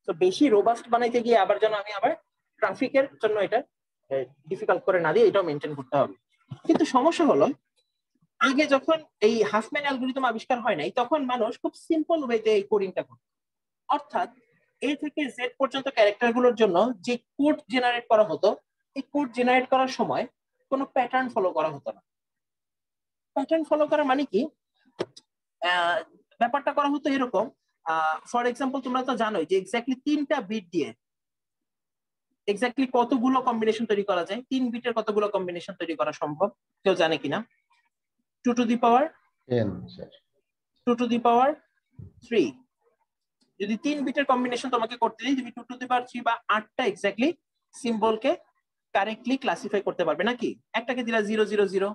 তো বেশি রোবাস্ট বানাইতে গিয়ে আবার যেন আমি আবার ট্রাফিকের জন্য এটা ডিফিকাল্ট করে না দিয়ে এটাও মেনটেন করতে হবে। কিন্তু সমস্যা হলো আগে যখন এই হাফম্যান অ্যালগরিদম আবিষ্কার হয় নাই তখন মানুষ খুব সিম্পল ওয়েতে এই কোডিংটা করত। অর্থাৎ এ থেকে জেড পর্যন্ত ক্যারেক্টার গুলোর জন্য যে কোড জেনারেট করা হতো, এই কোড জেনারেট করার সময় কোনো প্যাটার্ন ফলো করা হতো না। প্যাটার্ন ফলো করা মানে কি, ব্যাপারটা করা হতো এরকম, ফর এক্সাম্পল তোমরা তো জানোই যে এক্স্যাক্টলি 3টা বিট দিয়ে এক্স্যাক্টলি কতগুলো কম্বিনেশন তৈরি করা যায়। 3 বিটের কতগুলো কম্বিনেশন তৈরি করা সম্ভব কেউ জানে কিনা? 2 to the power n, 2 to the power 3। যদি 3 বিটের কম্বিনেশন তোমাকে করতে দিই, তুমি 2 টু দি পাওয়ার 3 বা 8টা এক্স্যাক্টলি সিম্বলকে কারেক্টলি ক্লাসিফাই করতে পারবে নাকি? একটাকে দিলা 000,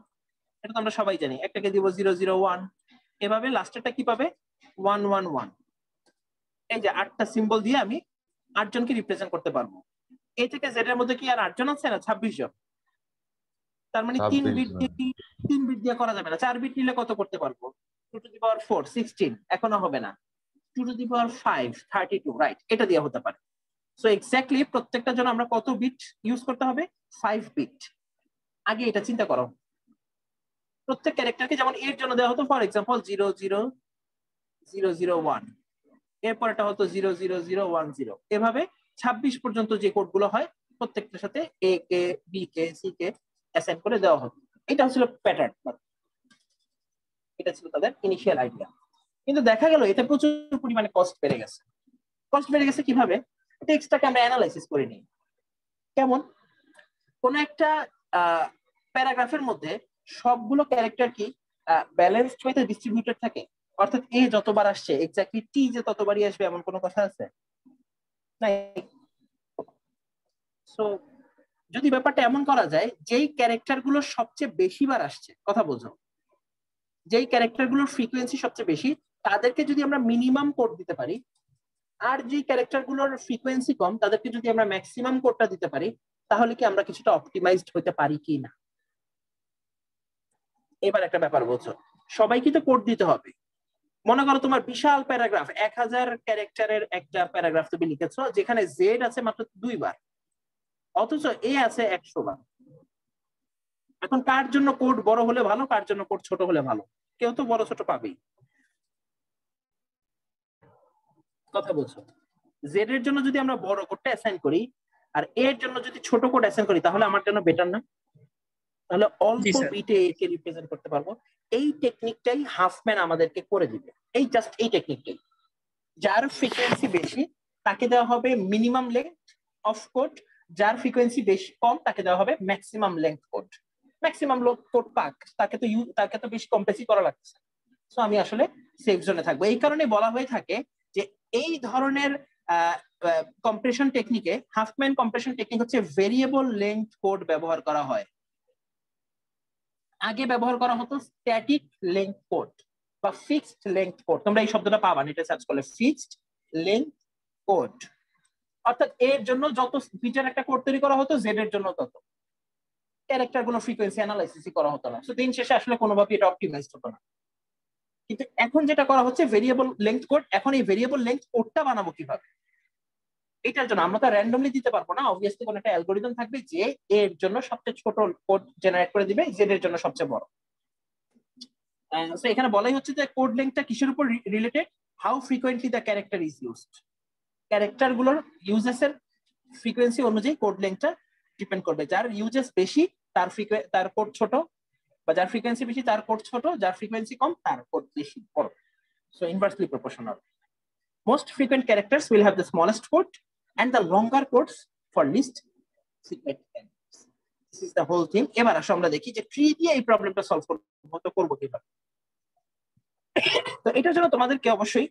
এটা তো আমরা সবাই জানি। একটাকে দিব 001, এভাবে লাস্টেরটা কি পাবে 111। এই যে 8টা সিম্বল দিয়ে আমি 8 জনকে রিপ্রেজেন্ট করতে পারবো। এ থেকে জেড এর মধ্যে কি আর 8 জন আছে না? 26 জন। তার মানে 3 বিট দিয়ে করা যাবে না। 4 বিট নিলে কত করতে পারবো? 2 টু দি পাওয়ার 4 16, এখনো হবে না। 2 টু দি পাওয়ার 5 32, রাইট, এটা দিয়ে হতে পারে। সো এক্স্যাক্টলি প্রত্যেকটা জন্য আমরা কত বিট ইউজ করতে হবে? 5 বিট। আগে এটা চিন্তা করো, প্রত্যেক ক্যারেক্টারকে যেমন এর জন্য দেওয়া হতো ফর এক্সাম্পল 00001, এরপর এটা হতো 00010, এভাবে 26 পর্যন্ত যে কোডগুলো হয় প্রত্যেকটার সাথে এ K B K C K assign করে দেওয়া হতো। এটা ছিল প্যাটার্ন, এটা ছিল তাদের ইনিশিয়াল আইডিয়া। কিন্তু দেখা গেল এতে প্রচুর পরিমাণে কস্ট বেড়ে গেছে। কস্ট বেড়ে গেছে কিভাবে? টেক্সটটাকে আমরা অ্যানালাইসিস করে নিই। কেমন? কোন একটা প্যারাগ্রাফের মধ্যে সবগুলো ক্যারেক্টার কি ব্যালেন্সড ওয়েতে ডিস্ট্রিবিউটেড থাকে? অর্থাৎ এ যতবার আসছে এক্স্যাক্টলি টি যে ততবারই আসবে এমন কোনো কথা আছে? নাই। সো যদি ব্যাপারটা এমন করা যায় যেই ক্যারেক্টার গুলো সবচেয়ে বেশি বার আসছে, কথা বোঝো, যেই ক্যারেক্টার গুলোর ফ্রিকোয়েন্সি সবচেয়ে বেশি তাদেরকে যদি আমরা মিনিমাম কোড দিতে পারি, আর যে ক্যারেক্টার গুলোর ফ্রিকোয়েন্সি কম তাদেরকে যদি আমরা ম্যাক্সিমাম কোডটা দিতে পারি, তাহলে কি আমরা কিছুটা অপটিমাইজড হতে পারি কি না? এবার একটা ব্যাপার বোঝো, সবাইকে তো কোড দিতে হবে। মনে করো তোমার বিশাল প্যারাগ্রাফ, 1000 ক্যারেক্টারের একটা প্যারাগ্রাফ তুমি লিখেছো যেখানে জেড আছে মাত্র 2 বার, অথচ এ আছে 100 বার। এখন কার জন্য কোড বড় হলে ভালো, কার জন্য কোড ছোট হলে ভালো? কেউ তো বড় ছোট পাবেই, কথা বলছো। জেড এর জন্য যদি আমরা বড় কোডটা অ্যাসাইন করি আর এর জন্য যদি ছোট কোড অ্যাসাইন করি, তাহলে আমার জন্য বেটার না? তাহলে জি অল্প স্যার। বিটে একে রিপ্রেজেন্ট করতে পারবো। এই টেকনিকটাই হাফম্যান আমাদেরকে করে দিবে, এই জাস্ট এই টেকনিকটাই। যার ফ্রিকোয়েন্সি বেশি তাকে দেওয়া হবে মিনিমাম লেংথ অফ কোড, যার ফ্রিকোয়েন্সি বেশি কম তাকে দেওয়া হবে maximum length code. Maximum code পাক তাকে তো বেশি কমপ্লেক্সই করা লাগছে। সো আমি আসলে সেফ জোনে থাকবো। এই কারণে বলা হয়ে থাকে যে এই ধরনের কম্প্রেশন টেকনিকে, হাফম্যান কম্প্রেশন টেকনিক হচ্ছে ভেরিয়েবল লেংথ কোড ব্যবহার করা হয়। আগে ব্যবহার করা হতো স্ট্যাটিক লেংথ কোড বা ফিক্সড লেংথ কোড। তোমরা এই শব্দটা পাবা নেটে সার্চ করলে, ফিক্সড লেংথ কোড। অর্থাৎ এর জন্য যত বিটের একটা কোড তৈরি করা হতো, জেড এর জন্য তত। ক্যারেক্টার কোনো ফ্রিকোয়েন্সি অ্যানালাইসিস করা হতো না। সো দিন শেষে আসলে কোনোভাবে এটা অপটিমাইজড হতো না। কিন্তু এখন যেটা করা হচ্ছে ভেরিয়েবল লেংথ কোড। এখন এই ভেরিয়েবল লেংথ কোডটা বানাবো কিভাবে? এটার জন্য আমরা তো র্যান্ডমলি দিতে পারবো না, অবভিয়াসলি কোনো একটা অ্যালগোরিদম থাকবে যে এর জন্য সবচেয়ে ছোট কোড জেনারেট করে দিবে, জেড এর জন্য সবচেয়ে বড়। সো এখানে বলাই হচ্ছে যে কোড লেংথটা কিসের উপর related? How frequently the character is used. Character গুলোর ইউজেসের ফ্রিকোয়েন্সি অনুযায়ী কোড লেংথটা ডিপেন্ড করবে। যার ইউজেস বেশি তার কোড ছোট, বা যার ফ্রিকোয়েন্সি বেশি তার কোড ছোট, যার ফ্রিকোয়েন্সি কম তার কোড বেশি বড়। So inversely proportional. Most frequent characters will have the smallest code and the longer codes for least frequent characters. This is the whole thing. এবার আসো আমরা দেখি যে ট্রি দিয়ে এই প্রবলেমটা সলভ করব কিভাবে। তো এটার জন্য তোমাদেরকে অবশ্যই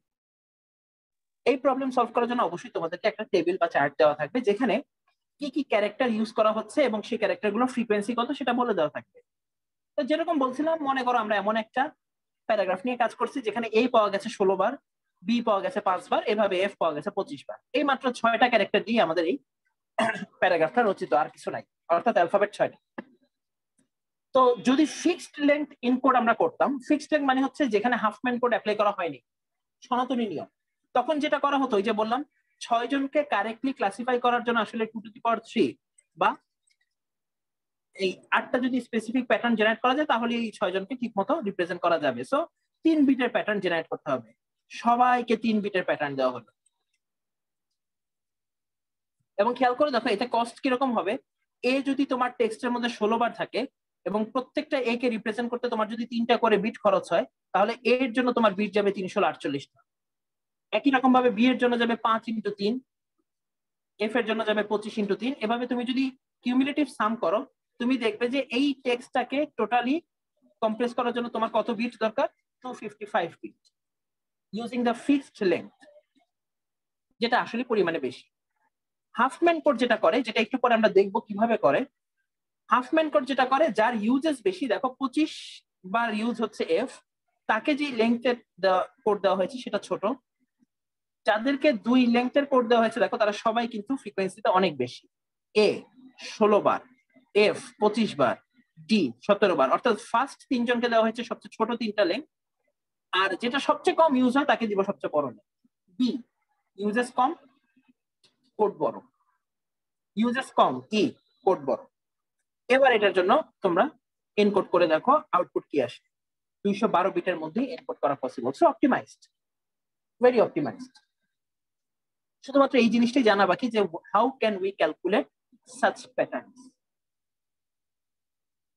এই প্রবলেম সলভ করার জন্য অবশ্যই তোমাদেরকে একটা টেবিল বা চার্ট দেওয়া থাকবে যেখানে কি কি ক্যারেক্টার ইউজ করা হচ্ছে এবং সেই ক্যারেক্টারগুলোর ফ্রিকোয়েন্সি কত সেটা বলে দেওয়া থাকবে। তো যেরকম বলছিলাম, মনে করো আমরা এমন একটা প্যারাগ্রাফ নিয়ে কাজ করছি যেখানে এ পাওয়া গেছে 16 বার, বি পাওয়া গেছে 5 বার, এভাবে এফ পাওয়া গেছে 25 বার। এই মাত্র 6টা ক্যারেক্টার দিয়ে আমাদের এই প্যারাগ্রাফটা রচিত, আর কিছু নাই, অর্থাৎ অ্যালফাবেট 6টা। তো যদি ফিক্সড লেংথ ইনকোড আমরা করতাম, ফিক্সড লেংথ মানে হচ্ছে যেখানে হাফম্যান কোড অ্যাপ্লাই করা হয়নি, সনাতনী নিয়ম, তখন যেটা করা হতো ওই যে বললাম 6 জনকে কারেক্টলি ক্লাসিফাই করার জন্য আসলে 2⁻³ বা এই 8টা যদি স্পেসিফিক প্যাটার্ন জেনারেট করা যায় তাহলে এই 6 জনকে ঠিক মতো রিপ্রেজেন্ট করা যাবে। সো 3 বিটের প্যাটার্ন জেনারেট করতে হবে, সবাইকে 3 বিটের প্যাটার্ন দেওয়া হলো। এবং খেয়াল করে দেখো এতে কস্ট কিরকম হবে। এ যদি তোমার টেক্সটের মধ্যে 16 বার থাকে এবং প্রত্যেকটা এ কে রিপ্রেজেন্ট করতে তোমার যদি 3টা করে বিট খরচ হয়, তাহলে এর জন্য তোমার বিট যাবে 348টা। একই রকম ভাবে বি এর জন্য যাবে 5 × 3, এফ এর জন্য যাবে 25 × 3। এভাবে তুমি যদি কিউমুলেটিভ সাম করো, তুমি দেখবে যে এই টেক্সটটাকে টোটালি কম্প্রেস করার জন্য তোমার কত বিট দরকার? 255 bit using the fixed length, যেটা আসলে পরিমাণে বেশি। হাফম্যান কোড যেটা করে, যেটা একটু পরে আমরা দেখবো কিভাবে করে, হাফম্যান কোড যেটা করে যার ইউজেস বেশি, দেখো 25 বার ইউজ হচ্ছে এফ, তাকে যে লেংথের কোড দেওয়া হয়েছে সেটা ছোট। যাদেরকে 2 লেংথের কোড দেওয়া হয়েছে দেখো তারা সবাই কিন্তু ফ্রিকোয়েন্সিতে অনেক বেশি। এ 16 বার, এফ 25 বার, ডি 17 বার। অর্থাৎ ফার্স্ট 3 জনকে দেওয়া হয়েছে সবচেয়ে ছোট 3টা লেংথ, আর যেটা সবচেয়ে কম ইউজ হয় তাকে দিব সবচেয়ে বড় লেংথ। বি ইউজেস কম, কোড বড়, ইউজেস কম, ই কোড বড়। এবার এটার জন্য তোমরা এনকোড করে দেখো আউটপুট কি আসে। 212 বিটের মধ্যে এনকোড করা possible. So optimized, very optimized. শুধুমাত্র এই জিনিসটাই জানা বাকি যে how can we calculate such patterns.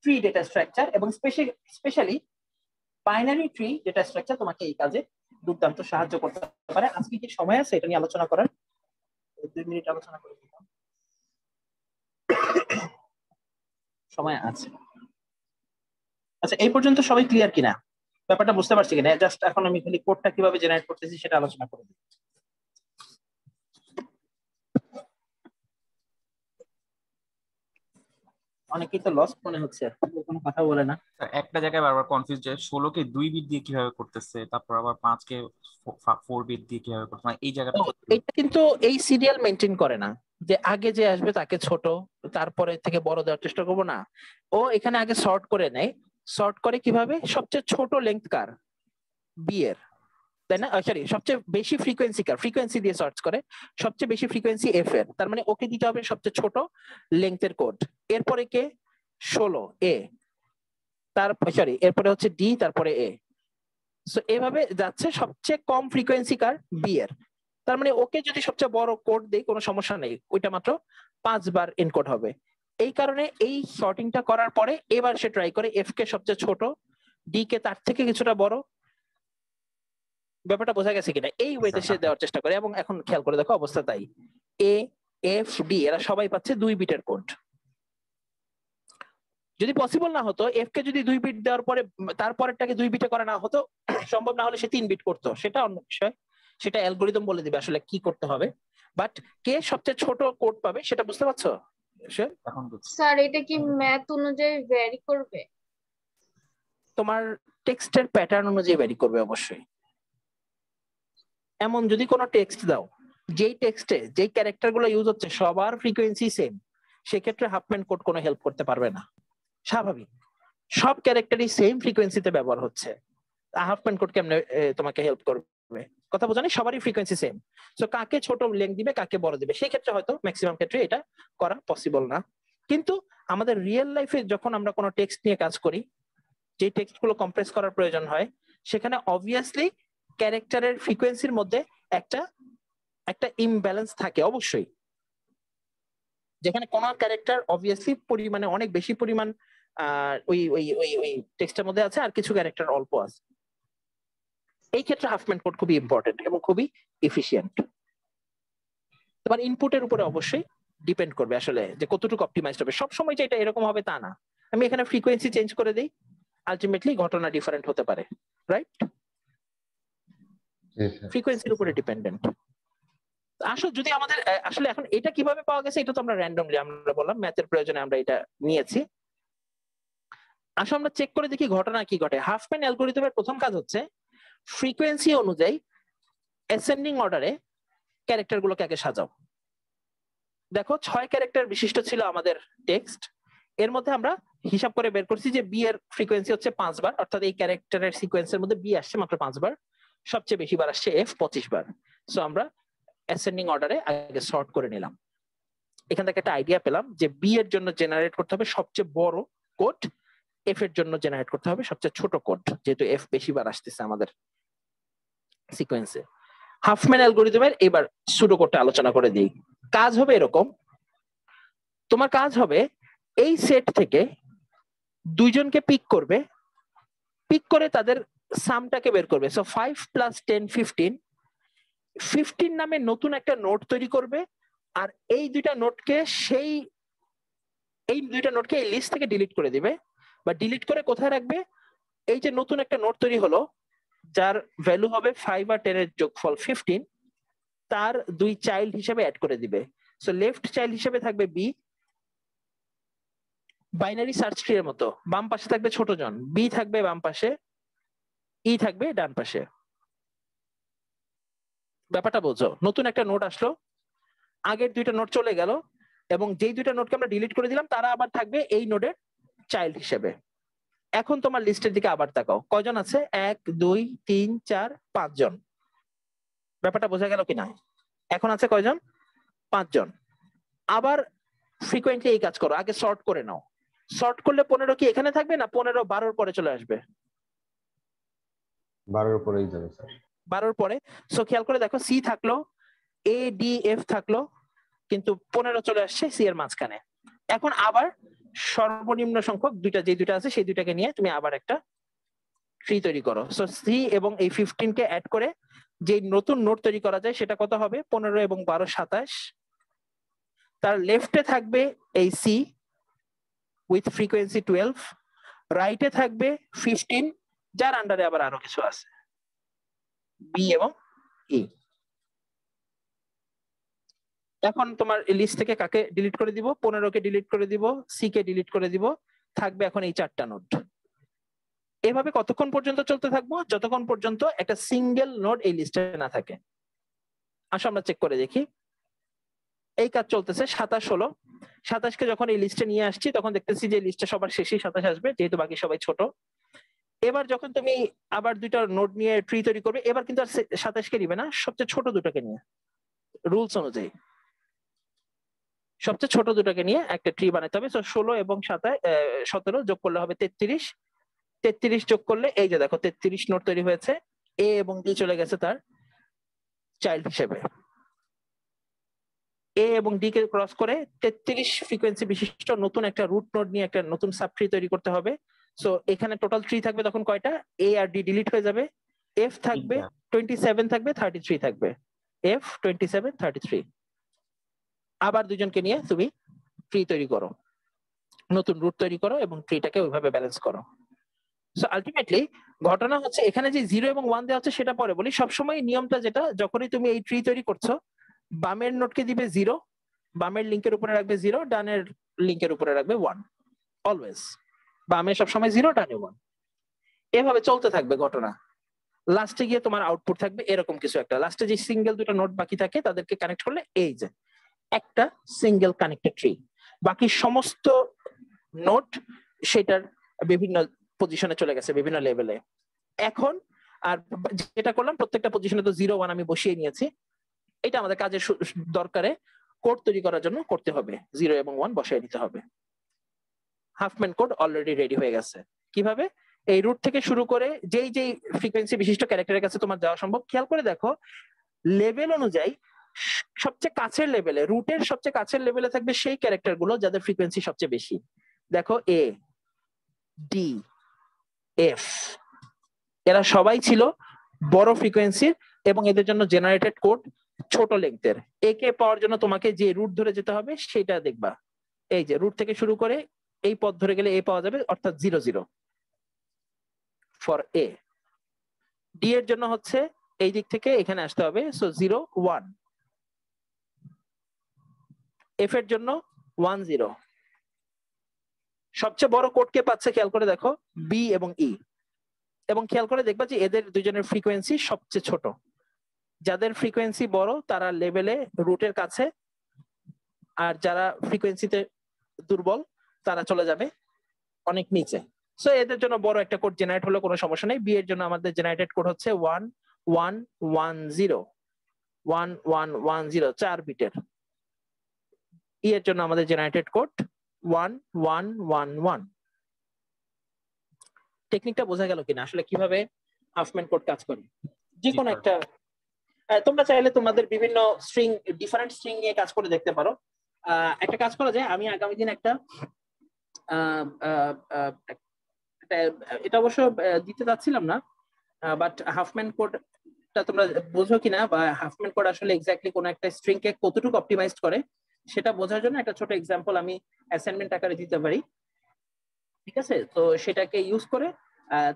Tree data structure এবং specially binary tree data structure তোমাকে এই কাজে দুর্দান্ত সাহায্য করতে পারে। আজকে কি সময় আছে এটা নিয়ে আলোচনা করার? 2 মিনিট আলোচনা করে দিলাম, সময় আছে। আচ্ছা, এই পর্যন্ত সবাই ক্লিয়ার কিনা, ব্যাপারটা বুঝতে পারছি কিনা? জাস্ট এখন আমি খালি কোডটা কিভাবে জেনারেট করতেছি সেটা আলোচনা করে দিই। অনেকেই তো লস মনে হচ্ছে, কোনো কথা বলে না। একটা জায়গায় বারবার কনফিউজ যে 16 কে 2 বিট দিয়ে কিভাবে করতেছে, তারপর আবার 5 কে 4 বিট দিয়ে কিভাবে করতেছে, মানে এই জায়গাটা এটা কিন্তু এই সিরিয়াল মেনটেন করে না যে আগে যে আসবে তাকে ছোট তারপরে থেকে বড় দেওয়ার চেষ্টা করবো না। ও এখানে আগে সর্ট করে নেয়। সর্ট করে কিভাবে? সবচেয়ে ছোট লেংথ কার? বি এর, তাই না? সরি, সবচেয়ে বেশি ফ্রিকোয়েন্সি কার? ফ্রিকোয়েন্সি দিয়ে সার্চ করে। সবচেয়ে বেশি ফ্রিকোয়েন্সি এফ এর, তার মানে ওকে দিতে হবে সবচেয়ে ছোট লেংথের কোড। এরপরে কে? 16 এ, সরি এরপরে হচ্ছে ডি, তারপরে এ। সো এভাবে যাচ্ছে। সবচেয়ে কম ফ্রিকোয়েন্সি কার? বি এর। তার মানে ওকে যদি সবচেয়ে বড় কোড দেই কোনো সমস্যা নেই, ওইটা মাত্র 5 বার এনকোড হবে। এই কারণে এই সর্টিংটা করার পরে এবার সে ট্রাই করে এফ কে সবচেয়ে ছোট, ডি কে তার থেকে কিছুটা বড়। ব্যাপারটা বোঝা গেছে কিনা? এই ওয়েতে সে দেওয়ার চেষ্টা করে। এবং এখন খেয়াল করে দেখো অবস্থা তাই, এ এফ ডি এরা সবাই পাচ্ছে 2 বিটের কোড। যদি পসিবল না হতো এফ কে যদি 2 বিট দেওয়ার পরে তারপরেরটাকে 2 বিটে করা না হতো, সম্ভব না হলে সে 3 বিট করতো, সেটা অন্য বিষয়, সেটা অ্যালগোরিদম বলে দিবে আসলে কি করতে হবে। বাট কে সবচেয়ে ছোট কোড পাবে সেটা বুঝতে পারছো? এখন বুঝছি। স্যার এটা কি ম্যাথ অনুযায়ী ভ্যারি করবে? তোমার টেক্সটের প্যাটার্ন অনুযায়ী ভ্যারি করবে অবশ্যই। এমন যদি কোনো টেক্সট দাও যেই টেক্সটে যেই ক্যারেক্টার গুলো ইউজ হচ্ছে সবার ফ্রিকোয়েন্সি সেম, সেক্ষেত্রে হাফম্যান কোড কোনো হেল্প করতে পারবে না। স্বাভাবিক, সব ক্যারেক্টারই সেম ফ্রিকোয়েন্সিতে ব্যবহার হচ্ছে, হাফম্যান কোড কেমনে তোমাকে হেল্প করবে? কথা বোঝানি, সবারই ফ্রিকোয়েন্সি সেম। সো কাকে ছোট লেন্থ দিবে কাকে বড় দিবে, সেই ক্ষেত্রে হয়তো ম্যাক্সিমাম ক্ষেত্রে এটা করা পসিবল না। কিন্তু আমাদের রিয়েল লাইফে যখন আমরা কোনো টেক্সট নিয়ে কাজ করি, যে টেক্সট গুলো কম্প্রেস করার প্রয়োজন হয়, সেখানে অবভিয়াসলি ক্যারেক্টারের ফ্রিকোয়েন্সির মধ্যে একটা ইমব্যালেন্স থাকে অবশ্যই। যেখানে কোন ক্যারেক্টার অবভিয়াসলি পরিমাণে অনেক বেশি পরিমাণ ওই ওই ওই ওই টেক্সটের মধ্যে আছে, আর কিছু ক্যারেক্টার অল্প আছে। এই ক্ষেত্রে হাফম্যান কোড খুবই ইম্পর্টেন্ট এবং খুবই এফিশিয়েন্ট। তোমার ইনপুটের উপরে অবশ্যই ডিপেন্ড করবে আসলে যে কতটুকু অপটিমাইজড হবে। সবসময় যে এটা এরকম হবে তা না, আমি এখানে ফ্রিকোয়েন্সি চেঞ্জ করে দিই, আলটিমেটলি ঘটনা ডিফারেন্ট হতে পারে, রাইট? ফ্রিকোয়েন্সির উপরে ডিপেন্ডেন্ট। আসলে যদি আমাদের আসলে এখন এটা কিভাবে পাওয়া গেছে, এটা তো আমরা র্যান্ডমলি আমরা বললাম ম্যাথের প্রয়োজনে আমরা এটা নিয়েছি। আসলে আমরা চেক করে দেখি ঘটনা কি ঘটে। হাফম্যান অ্যালগরিদমের প্রথম কাজ হচ্ছে ফ্রিকোয়েন্সি অনুযায়ী অ্যাসেন্ডিং অর্ডারে ক্যারেক্টার গুলোকে আগে সাজাও। দেখো 6 ক্যারেক্টার বিশিষ্ট ছিল আমাদের টেক্সট, এর মধ্যে আমরা হিসাব করে বের করছি যে বি এর ফ্রিকোয়েন্সি হচ্ছে 5 বার, অর্থাৎ এই ক্যারেক্টারের সিকোয়েন্সের মধ্যে বি আসছে মাত্র 5 বার, সবচেয়ে বেশি বার আসছে এফ 25 বার। সো আমরা অ্যাসেন্ডিং অর্ডারে আগে সর্ট করে নিলাম। এখান থেকে একটা আইডিয়া পেলাম যে বি এর জন্য জেনারেট করতে হবে সবচেয়ে বড় কোড, এফ এর জন্য জেনারেট করতে হবে সবচেয়ে ছোট কোড, যেহেতু এফ বেশি বার আসতেছে আমাদের সিকোয়েন্সে। হাফম্যান অ্যালগরিদমের এবার সুডো কোডটা আলোচনা করে দিই। কাজ হবে এরকম, তোমার কাজ হবে এই সেট থেকে দুইজনকে পিক করবে, পিক করে তাদের সামটাকে বের করবে। সো 5 + 10 15, 15 নামে নতুন একটা নোট তৈরি করবে, আর এই দুইটা নোটকে এই লিস্ট থেকে ডিলিট করে দিবে। বা ডিলিট করে কোথায় রাখবে? এই যে নতুন একটা নোট তৈরি হলো যার ভ্যালু হবে 5 আর 10 এর যোগফল 15, তার 2 চাইল্ড হিসেবে অ্যাড করে দিবে। সো লেফট চাইল্ড হিসেবে থাকবে বি, বাইনারি সার্চ ট্রি এর মতো বাম পাশে থাকবে ছোট জন, বি থাকবে বাম পাশে, ই থাকবে ডান পাশে। ব্যাপারটা বোঝো, নতুন একটা নোট আসলো, আগের দুইটা নোট চলে গেল, এবং যেই দুইটা নোটকে আমরা ডিলিট করে দিলাম তারা আবার থাকবে এই নোডের চাইল্ড হিসেবে। এখন তোমার লিস্টের দিকে আবার তাকাও, কয়জন আছে? 1 2 3 4 5 জন। ব্যাপারটা বোঝা গেল কিনা? এখন আছে কয়জন? 5 জন। আবার ফ্রিকোয়েন্টলি এই কাজ করো, আগে সর্ট করে নাও। সর্ট করলে 15 কি এখানে থাকবে না 15 12 পরে চলে আসবে? 12 পরেই যাবে স্যার। 12 পরে। সো খেয়াল করে দেখো, সি থাকলো, এ ডি এফ থাকলো, কিন্তু 15 চলে আসছে সি এর মাঝখানে। এখন আবার সর্বনিম্ন সংখ্যক যে দুইটা আছে সেই দুইটাকে নিয়ে তুমি আবার একটা ট্রি তৈরি করো। সো সি এবং এই 15 কে অ্যাড করে যে নতুন নোট তৈরি করা যায় সেটা কত হবে? 15 এবং 12 27। তার লেফটে থাকবে এই সি উইথ ফ্রিকোয়েন্সি 12, রাইটে থাকবে 15 যার আন্ডারে আবার আরো কিছু আছে, বি এবং ই। এখন তোমার লিস্ট থেকে কাকে ডিলিট করে দিব? 15 কে ডিলিট করে দিব, সি কে ডিলিট করে দিব, থাকবে এখন এই 4টা নোট। এভাবে কতক্ষণ পর্যন্ত চলতে থাকবো? যতক্ষণ পর্যন্ত একটা সিঙ্গেল নোড এই লিস্টে না থাকে। আসো আমরা চেক করে দেখি। এই কাজ চলতেছে 27 হলো। 27 কে যখন এই লিস্টে নিয়ে আসছি তখন দেখতেছি যে লিস্টে সবার শেষেই 27 আসবে, যেহেতু বাকি সবাই ছোট। এবার যখন তুমি আবার দুইটা নোড নিয়ে ট্রি তৈরি করবে, এবার কিন্তু আর 27 কে নিবে না, সবচেয়ে ছোট দুটোকে নিয়ে, রুলস অনুযায়ী সবচেয়ে ছোট দুটোকে নিয়ে একটা ট্রি বানাতে হবে। 16 এবং 17 যোগ করলে হবে 33, 33 যোগ করলে এই যে দেখো 33 নোট তৈরি হয়েছে, এ এবং ডি চলে গেছে তার চাইল্ড হিসেবে। এ এবং ডি কে ক্রস করে 33 ফ্রিকোয়েন্সি বিশিষ্ট নতুন একটা রুট নোড নিয়ে একটা নতুন সাব ট্রি তৈরি করতে হবে। সো এখানে টোটাল ট্রি থাকবে তখন কয়টা, এ আর ডি ডিলিট হয়ে যাবে, এফ থাকবে 27 থাকবে, 33 থাকবে, এফ 27 33। আবার দুজনকে নিয়ে তুমি ট্রি তৈরি করো, নতুন রুট তৈরি করো এবং ট্রিটাকে ওইভাবে ব্যালেন্স করো। সো আলটিমেটলি ঘটনা হচ্ছে এখানে যে 0 এবং 1 দেওয়া হচ্ছে সেটা পরে বলি। সবসময় নিয়মটা যেটা, যখনই তুমি এই ট্রি তৈরি করছো বামের নোটকে দিবে 0, বামের লিংকের উপরে রাখবে 0, ডানের লিংকের উপরে রাখবে 1, অলওয়েজ বামে সবসময় 0, ডানে 1, এভাবে চলতে থাকবে ঘটনা। লাস্টে গিয়ে তোমার আউটপুট থাকবে এরকম কিছু একটা। লাস্টে যে সিঙ্গেল দুটো নোট বাকি থাকে তাদেরকে কানেক্ট করলে এই যে একটা সিঙ্গেল কানেক্টেড ট্রি। বাকি সমস্ত নোট সেটার বিভিন্ন পজিশনে চলে গেছে, বিভিন্ন লেভেলে। এখন আর যেটা করলাম প্রত্যেকটা পজিশনে তো 0 1 আমি বসিয়ে নিয়েছি, এটা আমাদের কাজের দরকারে কোড তৈরি করার জন্য করতে হবে, 0 এবং 1 বসিয়ে নিতে হবে। হাফম্যান কোড অলরেডি রেডি হয়ে গেছে। কিভাবে? এই রুট থেকে শুরু করে যেই যেই ফ্রিকোয়েন্সি বিশিষ্ট ক্যারেক্টারের কাছে তোমার যাওয়া সম্ভব, খেয়াল করে দেখো লেভেল অনুযায়ী সবচেয়ে কাছের লেভেলে, রুটের সবচেয়ে কাছের লেভেলে থাকবে সেই ক্যারেক্টার গুলো যাদের ফ্রিকোয়েন্সি সবচেয়ে বেশি। দেখো এ, ডি, এফ, এরা সবাই ছিল বড় ফ্রিকোয়েন্সির এবং এদের জন্য জেনারেটেড কোড ছোট লেংথের। একে পাওয়ার জন্য তোমাকে যে রুট ধরে যেতে হবে সেটা দেখবা, এই যে রুট থেকে শুরু করে এই পথ ধরে গেলে এ পাওয়া যাবে, অর্থাৎ 0 0 ফর এ। ডি এর জন্য হচ্ছে এই দিক থেকে এখানে আসতে হবে, সো 0 1। এফ এর জন্য 1 0। সবচেয়ে বড় কোড কে পাচ্ছে খেয়াল করে দেখো, বি এবং ই। এবং খেয়াল করে দেখবা যে এদের দুজনের ফ্রিকোয়েন্সি সবচেয়ে ছোট। যাদের ফ্রিকোয়েন্সি বড় তারা লেভেলে রুটের কাছে, আর যারা ফ্রিকোয়েন্সিতে দুর্বল তারা চলে যাবে অনেক নিচে। সো এদের জন্য বড় একটা কোড জেনারেট হলো, কোনো সমস্যা নেই। বি এর জন্য আমাদের জেনারেটেড কোড হচ্ছে 1 1 1 0 1 1 1 0, 4 বিটের। ই এর জন্য আমাদের জেনারেটেড কোড 1 1 1 1। টেকনিকটা বোঝা গেল কিনা, আসলে কিভাবে হাফম্যান কোড কাজ করে? যে কোনো একটা তোমরা চাইলে তোমাদের বিভিন্ন স্ট্রিং, ডিফারেন্ট স্ট্রিং নিয়ে কাজ করে দেখতে পারো। একটা কাজ করা যায়, আমি আগামী দিন একটা এটা অবশ্য দিতে চাচ্ছিলাম না, বাট হাফম্যান কোডটা তোমরা বোঝো কিনা, বা হাফম্যান কোড আসলে এক্স্যাক্টলি কোন একটা স্ট্রিং কে কতটুকু অপটিমাইজড করে সেটা বোঝার জন্য একটা ছোট এক্সাম্পল আমি অ্যাসাইনমেন্ট আকারে দিতে পারি। ঠিক আছে, তো সেটাকে ইউজ করে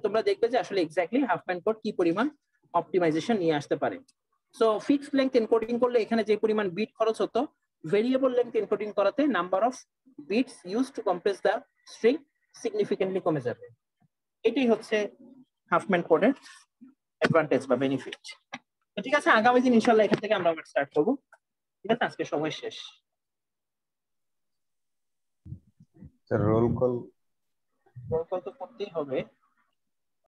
তোমরা দেখবে যে আসলে এক্স্যাক্টলি হাফম্যান কোড কি পরিমাণ অপটিমাইজেশন নিয়ে আসতে পারে। সো ফিক্সড লেংথ এনকোডিং করলে এখানে যে পরিমাণ বিট খরচ হতো, ভেরিয়েবল লেংথ এনকোডিং করাতে number of bits use to compress the string significantly কমে যাবে। এটাই হচ্ছে হাফম্যান কোডের অ্যাডভান্টেজ বা বেনিফিট। ঠিক আছে, আগামী দিন ইনশাআল্লাহ এখান থেকে আমরা আবার স্টার্ট করব। ঠিক আছে, আজকে সময় শেষ। রোল কল তো করতেই হবে।